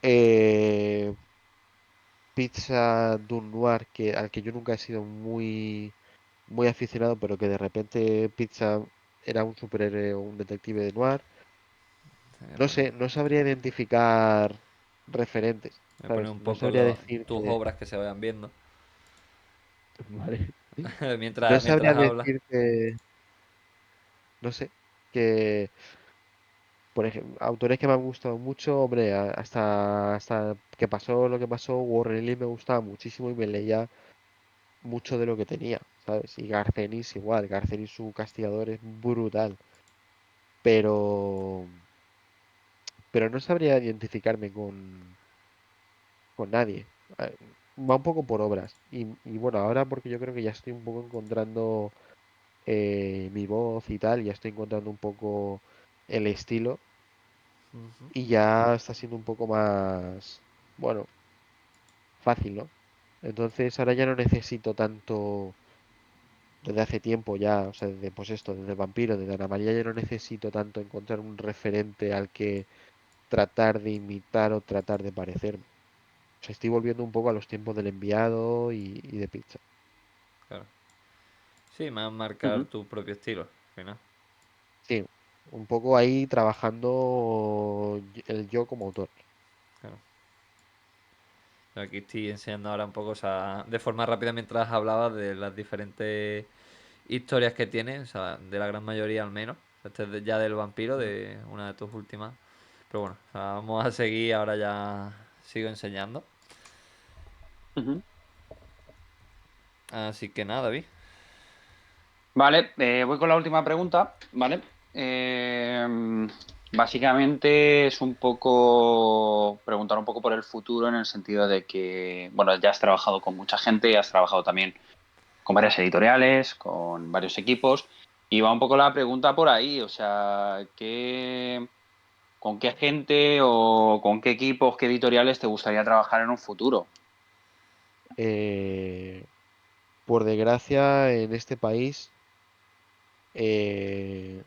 Eh, Pizza Dune Noir, al que yo nunca he sido muy aficionado, pero que de repente Pizza era un superhéroe o un detective de noir. No Pues, sé, no sabría identificar referentes, me pone ¿sabes? un No poco sabría tus decirte, obras que se vayan viendo vale. No mientras sabría hablas. decirte, no sé, que, por ejemplo, autores que me han gustado mucho, hombre, hasta que pasó lo que pasó, Warren Ellis me gustaba muchísimo y me leía mucho de lo que tenía, ¿sabes? Y Garcenis igual, Garcenis su castigador es brutal, pero, pero no sabría identificarme con nadie. Eh, Va un poco por obras. Y bueno, ahora porque yo creo que ya estoy un poco encontrando mi voz y tal, ya estoy encontrando un poco el estilo Ujú. y ya está siendo un poco más, bueno, fácil, ¿no? Entonces ahora ya no necesito tanto, desde hace tiempo ya, o sea, desde pues esto, desde el vampiro, desde Ana María, ya no necesito tanto encontrar un referente al que tratar de imitar o tratar de parecerme. O sea, estoy volviendo un poco a los tiempos del enviado y de pizza. Claro. Sí, más marcar Ujú. tu propio estilo, al final. Sí, un poco ahí trabajando el yo como autor. Claro. Aquí estoy enseñando ahora un poco, o sea, de forma rápida mientras hablabas de las diferentes historias que tiene, o sea, de la gran mayoría al menos. Este es ya del vampiro, Mm. de una de tus últimas. Pero bueno, o sea, vamos a seguir, ahora ya sigo enseñando. Ujú. Así que nada, David. Vale, voy con la última pregunta, ¿vale? Eh, Básicamente es un poco preguntar un poco por el futuro en el sentido de que, bueno, ya has trabajado con mucha gente, has trabajado también con varias editoriales, con varios equipos, y va un poco la pregunta por ahí, o sea, ¿con qué gente o con qué equipos, qué editoriales te gustaría trabajar en un futuro? Eh, por desgracia, en este país, eh,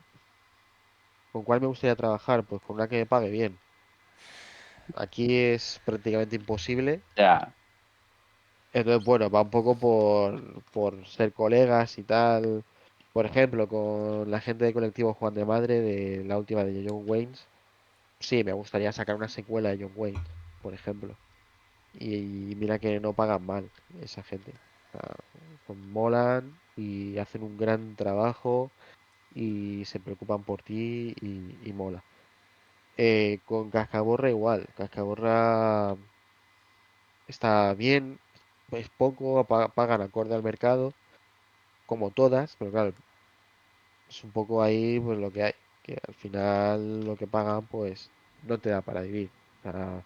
¿con cuál me gustaría trabajar? Pues con una que me pague bien. Aquí es prácticamente imposible. Ya, Entonces, bueno, va un poco por ser colegas y tal. Por ejemplo, con la gente de colectivo Juan de Madre, de la última de John Waynes. Sí, me gustaría sacar una secuela de John Wayne, por ejemplo. Y mira que no pagan mal esa gente. O sea, molan y hacen un gran trabajo y se preocupan por ti y mola. Con Cascaborra igual. Cascaborra está bien, es poco, pagan acorde al mercado, como todas, pero claro, es un poco ahí pues lo que hay, que al final lo que pagan pues no te da para vivir. O sea,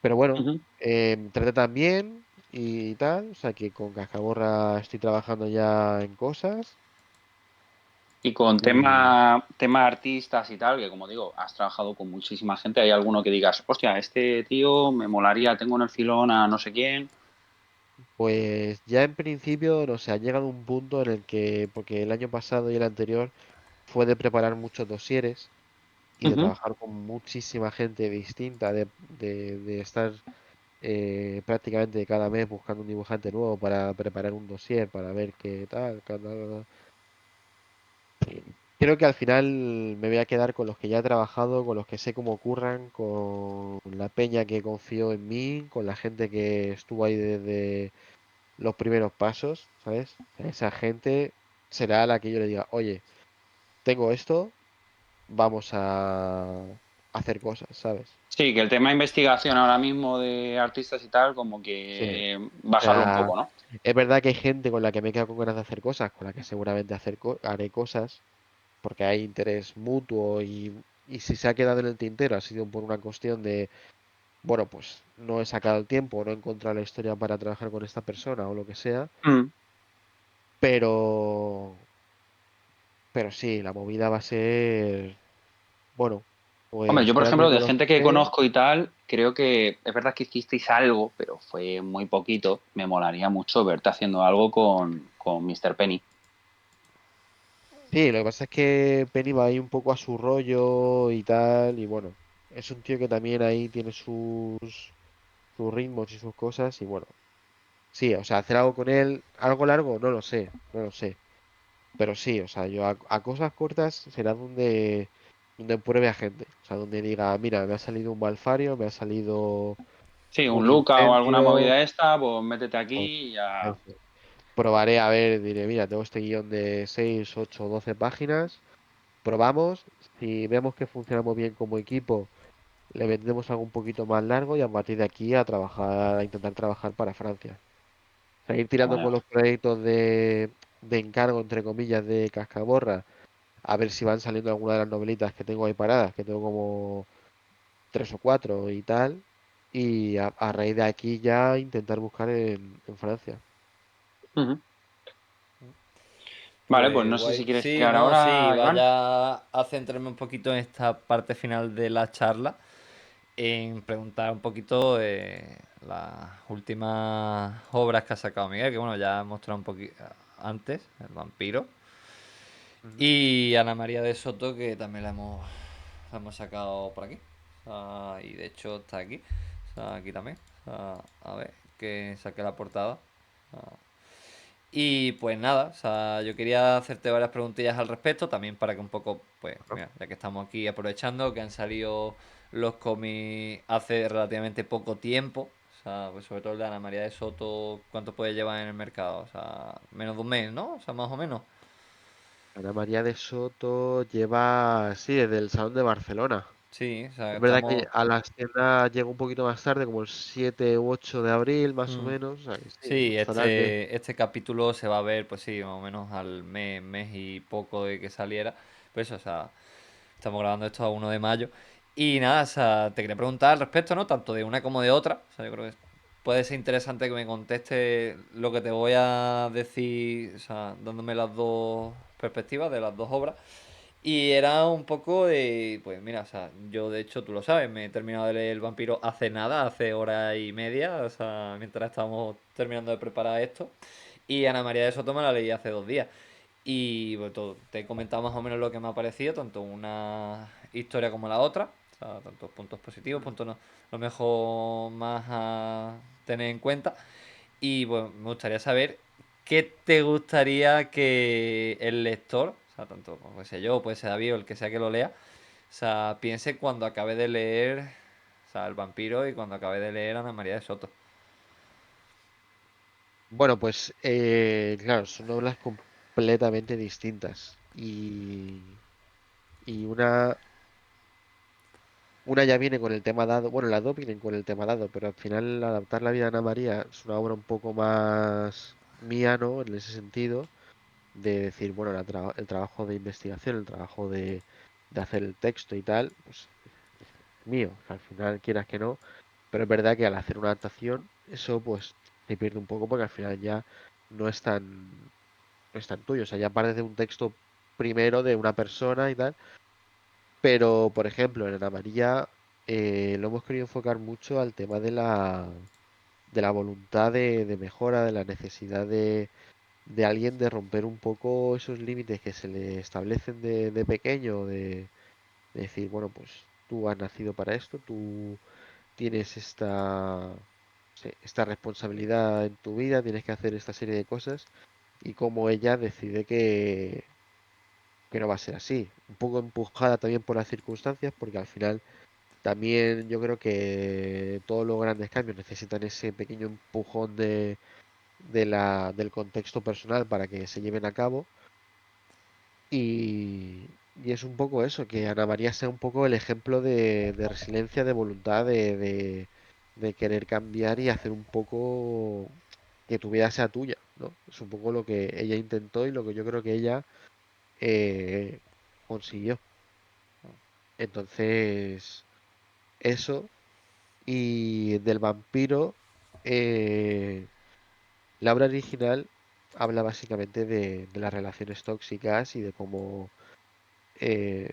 pero bueno, ujú, me tratan bien y tal, o sea que con Cascaborra estoy trabajando ya en cosas. Y con Y tema artistas y tal, que como digo, has trabajado con muchísima gente, ¿hay alguno que digas, hostia, este tío me molaría, tengo en el filón a no sé quién? pues ya en principio, no sé, ha llegado un punto en el que, porque el año pasado y el anterior fue de preparar muchos dosieres y de Ujú. trabajar con muchísima gente distinta, de estar prácticamente cada mes buscando un dibujante nuevo para preparar un dossier, para ver qué tal, Creo que al final me voy a quedar con los que ya he trabajado, con los que sé cómo ocurran, con la peña que confió en mí, con la gente que estuvo ahí desde los primeros pasos, ¿sabes? Esa gente será la que yo le diga, oye, tengo esto, vamos a hacer cosas, ¿sabes? Sí, que el tema de investigación ahora mismo de artistas y tal, como Sí. que O bajarlo un sea, poco, ¿no? es verdad que hay gente con la que me quedo con ganas de hacer cosas, con la que seguramente haré cosas, porque hay interés mutuo y si se ha quedado en el tintero ha sido por una cuestión de, bueno, pues no he sacado el tiempo, no he encontrado la historia para trabajar con esta persona o lo que sea, Mm. pero, pero sí, la movida va a ser, bueno, Hombre, yo pues por quedarme ejemplo, con de los gente que que sé. conozco y tal, creo que es verdad que hicisteis algo, pero fue muy poquito. Me molaría mucho verte haciendo algo con Mr. Penny. Sí, lo que pasa es que Penny va ahí un poco a su rollo y tal, y bueno, es un tío que también ahí tiene sus ritmos y sus cosas, y bueno, sí, o sea, hacer algo con él, algo largo, no lo sé, no lo sé, pero sí, o sea, yo a cosas cortas será donde pruebe a gente, o sea, donde diga, mira, me ha salido un Malfario, me ha salido Sí, un un Luca o alguna incendio, movida esta, pues métete o- aquí y ya. eso. Probaré a ver, diré, mira, tengo este guión de 6 8 12 páginas, probamos, si vemos que funcionamos bien como equipo, le vendemos algo un poquito más largo y a partir de aquí a trabajar, a intentar trabajar para Francia. Seguir tirando con Bueno, los proyectos de encargo, entre comillas, de Cascaborra, a ver si van saliendo algunas de las novelitas que tengo ahí paradas, que tengo como tres o cuatro y tal, y a raíz de aquí ya intentar buscar en Francia. ujú. Vale, pues Pues no sé guay. si quieres Sí, tirar no, sí, ahora, Iván. vaya a centrarme un poquito en esta parte final de la charla, en preguntar un poquito las últimas obras que ha sacado Miguel, que bueno, ya he mostrado un poquito antes, El vampiro. Ujú. Y Ana María de Soto, que también la hemos sacado por aquí. Y de hecho está aquí. Aquí también. A ver, que saqué la portada. Ah, y pues nada, o sea, yo quería hacerte varias preguntillas al respecto, también para que un poco, pues, mira, ya que estamos aquí aprovechando, que han salido los cómics hace relativamente poco tiempo, o sea, pues sobre todo el de Ana María de Soto, ¿cuánto puede llevar en el mercado? O sea, menos de un mes, ¿no? O sea, más o menos. Ana María de Soto lleva, sí, desde el Salón de Barcelona. Sí, o sea, Es verdad que estamos... a las tiendas llegó un poquito más tarde, como el 7 u 8 de abril, más o mm, menos. O sea, que sí, sí, estará al mes. este capítulo se va a ver, pues sí, más o menos al mes y poco de que saliera. Pues eso, o sea, estamos grabando esto a 1 de mayo. Y nada, o sea, te quería preguntar al respecto, ¿no? Tanto de una como de otra. O sea, yo creo que puede ser interesante que me conteste lo que te voy a decir, o sea, dándome las dos perspectivas de las dos obras. Y era un poco de, pues mira, o sea, yo de hecho, tú lo sabes, me he terminado de leer El vampiro hace nada, hace hora y media, o sea, mientras estábamos terminando de preparar esto. Y Ana María de Soto me la leí hace 2 días. Y pues, te he comentado más o menos lo que me ha parecido, tanto una historia como la otra. O sea, tanto puntos positivos, puntos no, lo mejor más a tener en cuenta. Y bueno, me gustaría saber qué te gustaría que el lector, o sea, tanto como puede ser yo, puede ser David o el que sea que lo lea, o sea, piense cuando acabe de leer, o sea, El vampiro y cuando acabe de leer Ana María de Soto. Bueno, pues claro, son obras completamente distintas. Y una ya viene con el tema dado, bueno, las dos vienen con el tema dado, pero al final adaptar la vida de Ana María es una obra un poco más mía, ¿no? En ese sentido, de decir, bueno, el trabajo de investigación, el trabajo de hacer el texto y tal, pues mío, que al final quieras que no, pero es verdad que al hacer una adaptación, eso pues se pierde un poco porque al final ya no es tan, no es tan tuyo. O sea, ya parece un texto primero de una persona y tal. Pero, por ejemplo, en Ana María lo hemos querido enfocar mucho al tema de la voluntad de mejora, de la necesidad de alguien de romper un poco esos límites que se le establecen de pequeño, de decir, bueno, pues tú has nacido para esto, tú tienes esta responsabilidad en tu vida, tienes que hacer esta serie de cosas, y cómo ella decide que no va a ser así. Un poco empujada también por las circunstancias, porque al final también yo creo que todos los grandes cambios necesitan ese pequeño empujón del contexto personal para que se lleven a cabo. Y es un poco eso, que Ana María sea un poco el ejemplo de resiliencia, de voluntad, de querer cambiar y hacer un poco que tu vida sea tuya, ¿no? Es un poco lo que ella intentó y lo que yo creo que ella eh, consiguió. Entonces, eso. Y del vampiro, eh, la obra original habla básicamente de las relaciones tóxicas y de cómo eh,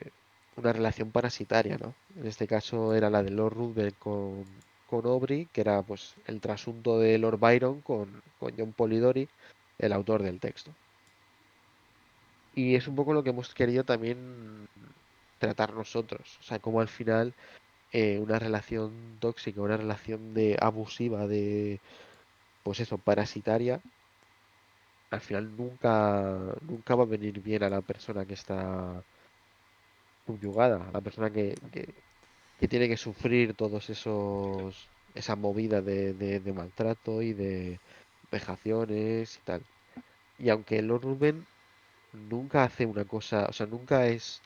una relación parasitaria, ¿no? En este caso era la de Lord Ruthven con Aubrey, que era pues el trasunto de Lord Byron con John Polidori, el autor del texto. Y es un poco lo que hemos querido también tratar nosotros, o sea, cómo al final una relación tóxica, una relación de abusiva, de pues eso, parasitaria, al final nunca va a venir bien a la persona que está subyugada, a la persona que tiene que sufrir todos esa movida de maltrato y de vejaciones y tal. Y aunque Lord Ruben nunca hace una cosa, o sea, nunca es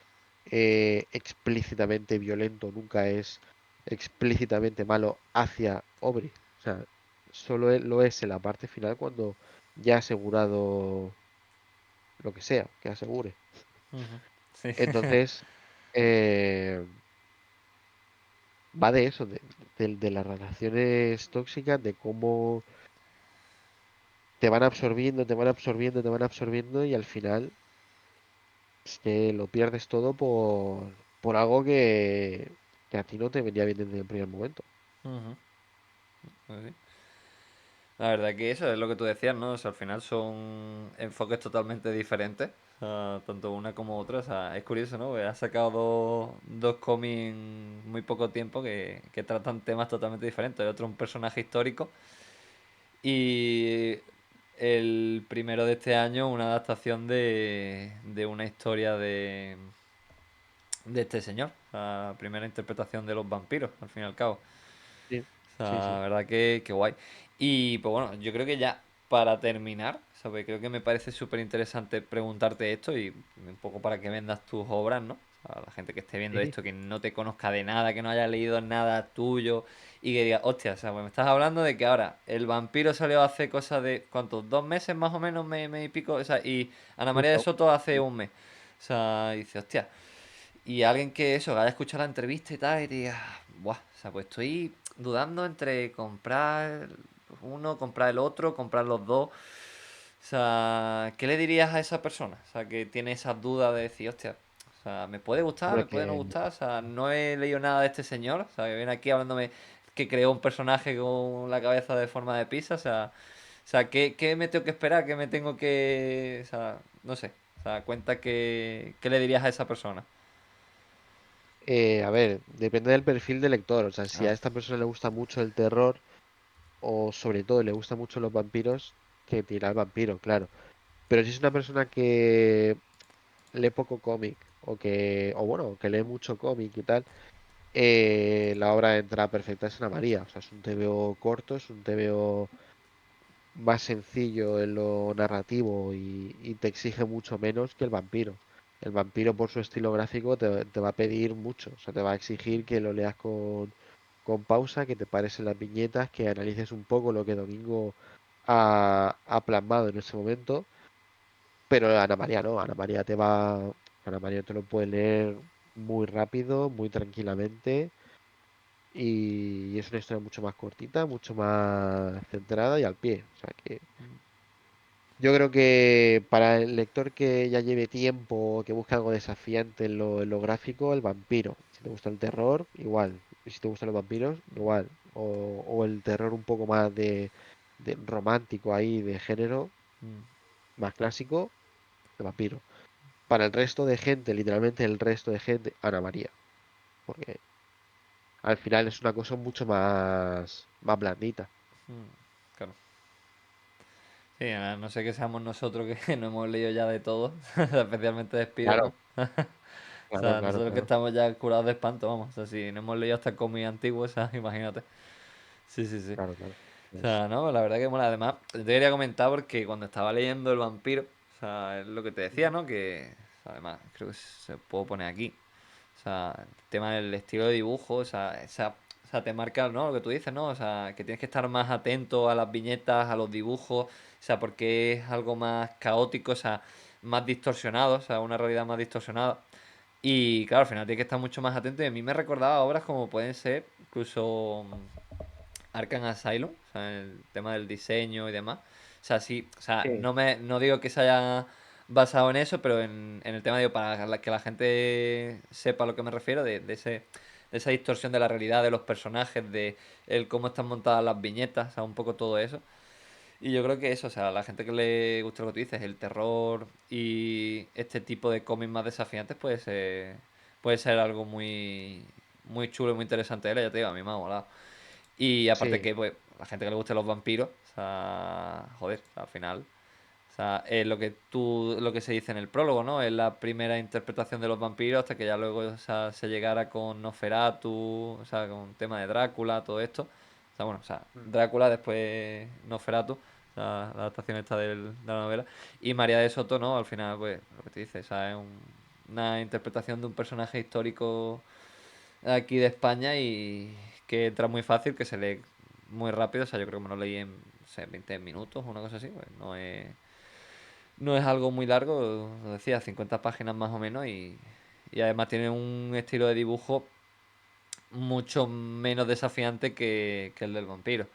explícitamente violento, nunca es explícitamente malo hacia Aubrey. O sea, solo él lo es en la parte final cuando ya ha asegurado lo que sea que asegure. Ujú. Sí. Entonces, eh, va de eso, de las relaciones tóxicas, de cómo te van absorbiendo, te van absorbiendo, te van absorbiendo y al final es que lo pierdes todo por algo que a ti no te venía bien desde el primer momento. Ujú. Pues sí. La verdad que eso es lo que tú decías, ¿no? O sea, al final son enfoques totalmente diferentes, o sea, tanto una como otra. O sea, es curioso, ¿no? Porque has sacado dos cómics en muy poco tiempo que tratan temas totalmente diferentes. Hay otro un personaje histórico y el primero de este año una adaptación de una historia de este señor. La primera interpretación de los vampiros, al fin y al cabo. Sí, O sí, sea, la sí. verdad que guay. Y pues bueno, yo creo que ya para terminar, ¿sabes? Creo que me parece súper interesante preguntarte esto y un poco para que vendas tus obras, ¿no? O sea, la gente que esté viendo Sí, esto, que no te conozca de nada, que no haya leído nada tuyo y que diga, hostia, o sea, pues me estás hablando de que ahora el vampiro salió hace cosa de, ¿cuántos? 2 meses más o menos, me y pico, o sea, y Ana María de justo. Soto hace Sí. 1 mes. O sea, y dice, hostia. Y alguien que eso, que haya escuchado la entrevista y tal, y diga, buah, o sea, pues estoy dudando entre comprar uno, comprar el otro, comprar los dos. O sea, ¿qué le dirías a esa persona? O sea, que tiene esas dudas de decir, hostia, o sea, ¿me puede gustar? Hombre, ¿Me puede no gustar? O sea, no he leído nada de este señor. O sea, que viene aquí hablándome que creó un personaje con la cabeza de forma de pizza. O sea, ¿qué me tengo que esperar? ¿Qué me tengo que...? O sea, no sé. O sea, cuenta qué le dirías a esa persona. a ver, depende del perfil del lector. O sea, si Ah. a esta persona le gusta mucho el terror o sobre todo le gustan mucho los vampiros, que tira al vampiro, claro. Pero si es una persona que lee poco cómic o bueno, que lee mucho cómic y tal, la obra de entrada perfecta es Ana María. O sea, es un TVO corto, es un TVO más sencillo en lo narrativo y te exige mucho menos que el vampiro. El vampiro por su estilo gráfico te va a pedir mucho, o sea, te va a exigir que lo leas con pausa, que te pares en las viñetas, que analices un poco lo que Domingo ha plasmado en ese momento. Pero Ana María no, Ana María te lo puede leer muy rápido, muy tranquilamente y es una historia mucho más cortita, mucho más centrada y al pie. O sea que yo creo que para el lector que ya lleve tiempo, que busque algo desafiante en lo gráfico, el vampiro. Si te gusta el terror, igual. Y si te gustan los vampiros, igual. O el terror un poco más de romántico ahí, de género, Mm. más clásico, de vampiro. Para el resto de gente, literalmente el resto de gente, Ana María. Porque al final es una cosa mucho más blandita. Mm, claro. Sí, a no sé que seamos nosotros que no hemos leído ya de todo, especialmente de Spider-Man. Claro, O claro, sea, claro, nosotros que claro. estamos ya curados de espanto, vamos. O sea, si no hemos leído hasta cómics antiguos, o sea, imagínate. Sí, sí, sí. Claro, claro. O Pues, sea, no, la verdad que mola. Además, yo te quería comentar porque cuando estaba leyendo El vampiro, o sea, es lo que te decía, ¿no? Que, o sea, además, creo que se puedo poner aquí. O sea, el tema del estilo de dibujo, o sea, te marca, ¿no? Lo que tú dices, ¿no? O sea, que tienes que estar más atento a las viñetas, a los dibujos, o sea, porque es algo más caótico, o sea, más distorsionado, o sea, una realidad más distorsionada. Y claro, al final tienes que estar mucho más atento. Y a mí me recordaba obras como pueden ser, incluso Arkham Asylum, o sea, el tema del diseño y demás. O sea, sí, o sea, sí, no digo que se haya basado en eso, pero en el tema, digo, para que la gente sepa a lo que me refiero, de esa distorsión de la realidad, de los personajes, de el cómo están montadas las viñetas, o sea, un poco todo eso. Y yo creo que eso, o sea, a la gente que le gusta lo que tú dices, el terror y este tipo de cómics más desafiantes, puede ser algo muy chulo y muy interesante. Ya te digo, a mí me ha molado. Y aparte sí. que, pues, la gente que le guste los vampiros, o sea, joder, o sea, al final, o sea, es lo que se dice en el prólogo, ¿no? Es la primera interpretación de los vampiros hasta que ya luego, o sea, se llegara con Nosferatu, o sea, con el tema de Drácula, todo esto. O sea, bueno, o sea, Mm. Drácula, después Nosferatu, o sea, la adaptación esta de la novela. Y María de Soto, ¿no? Al final, pues, lo que te dice, o sea, es una interpretación de un personaje histórico aquí de España y que entra muy fácil, que se lee muy rápido. O sea, yo creo que me lo leí en, no sé, 20 minutos, una cosa así. Pues no es algo muy largo, lo decía, 50 páginas más o menos y además tiene un estilo de dibujo mucho menos desafiante que el del vampiro.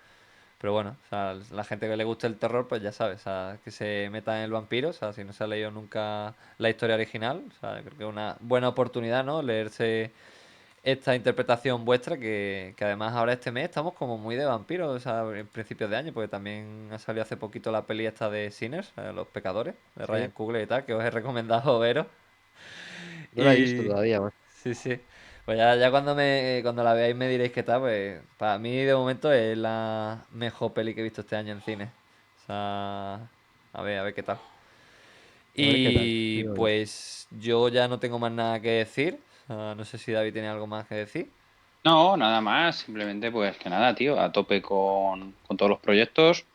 Pero bueno, o sea, la gente que le gusta el terror, pues ya sabes, o sea, que se meta en el vampiro, o sea, si no se ha leído nunca la historia original, o sea, creo que es una buena oportunidad, ¿no? Leerse esta interpretación vuestra, que además ahora este mes estamos como muy de vampiros, o sea, en principios de año, porque también ha salido hace poquito la peli esta de Sinners, Los Pecadores, de Ryan Sí, Coogler y tal, que os he recomendado veros. no la he visto Y todavía, macho. sí, sí. Pues ya cuando la veáis me diréis qué tal, pues para mí de momento es la mejor peli que he visto este año en cine. O sea, a ver qué tal. A ver qué tal. Y Sí, oye. pues yo ya no tengo más nada que decir. O sea, no sé si David tiene algo más que decir. No, nada más, simplemente pues que nada, tío, a tope con todos los proyectos.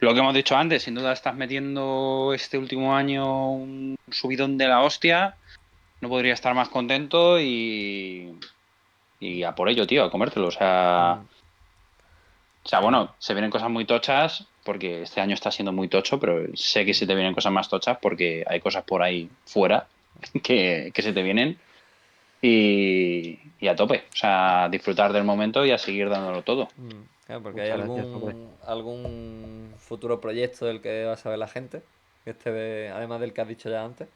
Lo que hemos dicho antes, sin duda estás metiendo este último año un subidón de la hostia. No podría estar más contento y a por ello, tío, a comértelo. Mm, O sea, sí. bueno, se vienen cosas muy tochas porque este año está siendo muy tocho, pero sé que se te vienen cosas más tochas porque hay cosas por ahí fuera que se te vienen y a tope. O sea, disfrutar del momento y a seguir dándolo todo. Claro, porque hay Muchas gracias, hombre. algún futuro proyecto del que va a saber la gente, que además del que has dicho ya antes.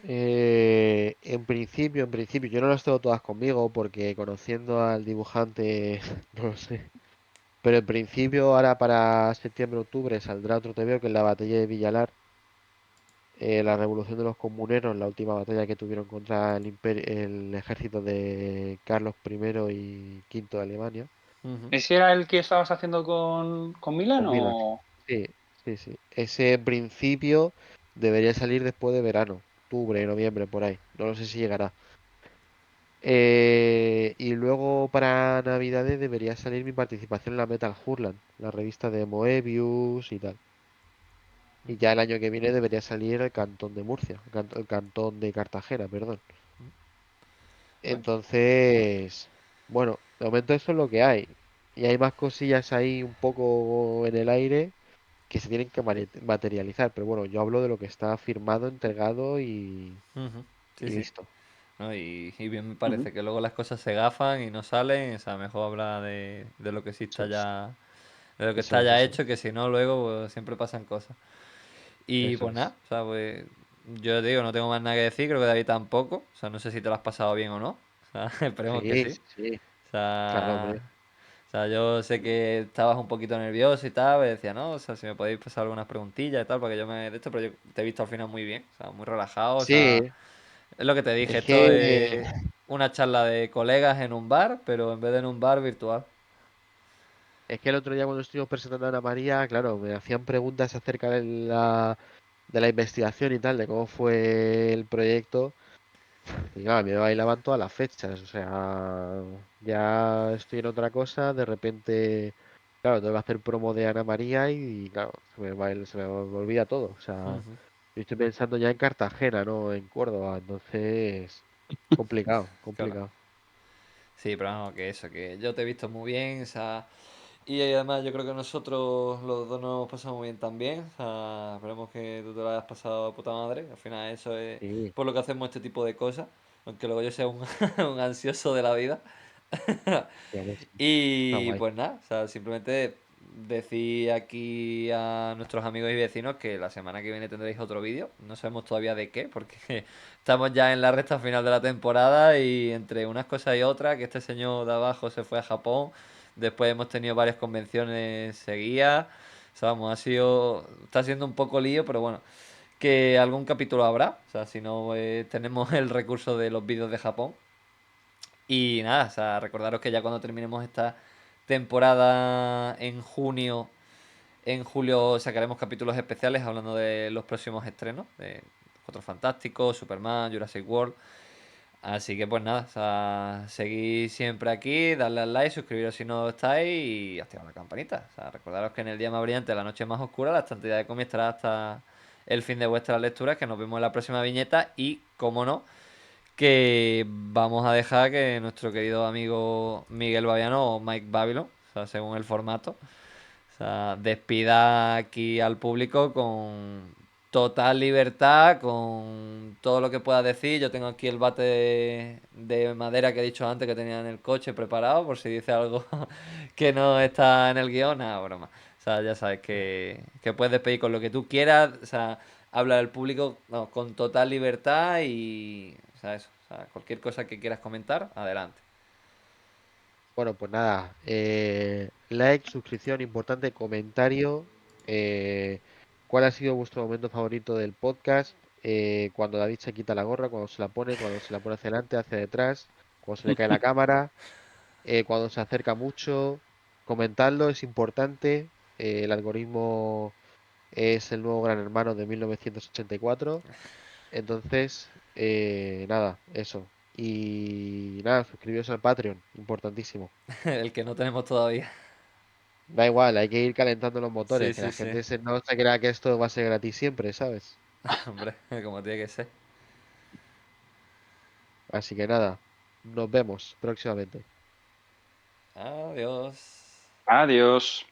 En principio, yo no las tengo todas conmigo porque conociendo al dibujante, no lo sé. Pero en principio, ahora para septiembre-octubre saldrá otro TVO que es la batalla de Villalar, la revolución de los comuneros, la última batalla que tuvieron contra el ejército de Carlos I y V de Alemania, Ujú. ¿Ese era el que estabas haciendo con Milan con Milan. o...? Sí, sí, sí. Ese en principio debería salir después de verano, octubre, noviembre, por ahí. No lo sé si llegará. Y luego para Navidades debería salir mi participación en la Metal Hurland, la revista de Moebius y tal. Y ya el año que viene debería salir el Cantón de Murcia, el Cantón de Cartagena, perdón. Bueno, Entonces, bueno, de momento eso es lo que hay. Y hay más cosillas ahí un poco en el aire que se tienen que materializar. Pero bueno, yo hablo de lo que está firmado, entregado ujú. Sí, y sí. listo. ¿no? Y bien me Ujú. parece que luego las cosas se gafan y no salen, o sea, mejor hablar de lo que sí está Eso es, ya, de lo que eso está es, ya eso es. hecho, que si no, luego pues, siempre pasan cosas. Y Eso pues nada, es. o sea, pues yo digo, no tengo más nada que decir, creo que David tampoco, o sea, no sé si te lo has pasado bien o no, o sea, esperemos que Sí, sí. sí, sí. O Claro, sea, hombre. o sea, yo sé que estabas un poquito nervioso y tal, y decía, no, o sea, si me podéis pasar algunas preguntillas y tal, para que yo me... De esto, pero yo te he visto al final muy bien, o sea, muy relajado, o Sí, sea, es lo que te dije, es esto que es una charla de colegas en un bar, pero en vez de en un bar virtual. Es que el otro día cuando estuvimos presentando a Ana María, claro, me hacían preguntas acerca de la investigación y tal, de cómo fue el proyecto, y claro, me bailaban todas las fechas, o sea, ya estoy en otra cosa, de repente, claro, tengo que hacer promo de Ana María y claro, se me olvida todo, o sea, Ujú. yo estoy pensando ya en Cartagena, no en Córdoba, entonces, complicado, Claro. complicado. Sí, pero vamos, que eso, que yo te he visto muy bien, o sea, y además yo creo que nosotros los dos nos hemos pasado muy bien también, o sea, esperemos que tú te lo hayas pasado de puta madre, al final eso es Sí, por lo que hacemos este tipo de cosas, aunque luego yo sea un, un ansioso de la vida. ya ves, está Y guay. pues nada, o sea, simplemente decir aquí a nuestros amigos y vecinos que la semana que viene tendréis otro vídeo. No sabemos todavía de qué, porque estamos ya en la recta final de la temporada y entre unas cosas y otras, que este señor de abajo se fue a Japón, después hemos tenido varias convenciones seguidas. O sea, vamos, está siendo un poco lío, pero bueno, que algún capítulo habrá. O sea, si no, tenemos el recurso de los vídeos de Japón. Y nada, o sea, recordaros que ya cuando terminemos esta temporada en julio sacaremos capítulos especiales hablando de los próximos estrenos, de Cuatro Fantásticos, Superman, Jurassic World. Así que pues nada, o sea, seguid siempre aquí, darle al like, suscribiros si no estáis y activar la campanita. O sea, recordaros que en el día más brillante, la noche más oscura, la estantería de cómics estará hasta el fin de vuestras lecturas, que nos vemos en la próxima viñeta y, como no, que vamos a dejar que nuestro querido amigo Miguel Baviano o Mike Babylon, o sea, según el formato, o sea, despida aquí al público con total libertad, con todo lo que pueda decir. Yo tengo aquí el bate de madera que he dicho antes que tenía en el coche preparado por si dice algo que no está en el guión, nada, broma. O sea, ya sabes que puedes despedir con lo que tú quieras, o sea, habla al público vamos, con total libertad y, o sea, eso, o sea, cualquier cosa que quieras comentar, adelante. Bueno, pues nada, like, suscripción, importante, comentario. ¿Cuál ha sido vuestro momento favorito del podcast? Cuando David se quita la gorra, cuando se la pone hacia adelante, hacia detrás, cuando se le cae la cámara, cuando se acerca mucho. Comentadlo, es importante. El algoritmo es el nuevo gran hermano de 1984. Entonces, nada, eso. Y nada, suscribiros al Patreon, importantísimo. El que no tenemos todavía. Da igual, hay que ir calentando los Sí, motores, que sí, la sí. gente no se crea que esto va a ser gratis siempre, ¿sabes? Hombre, como tiene que ser. Así que nada, nos vemos próximamente. Adiós. Adiós.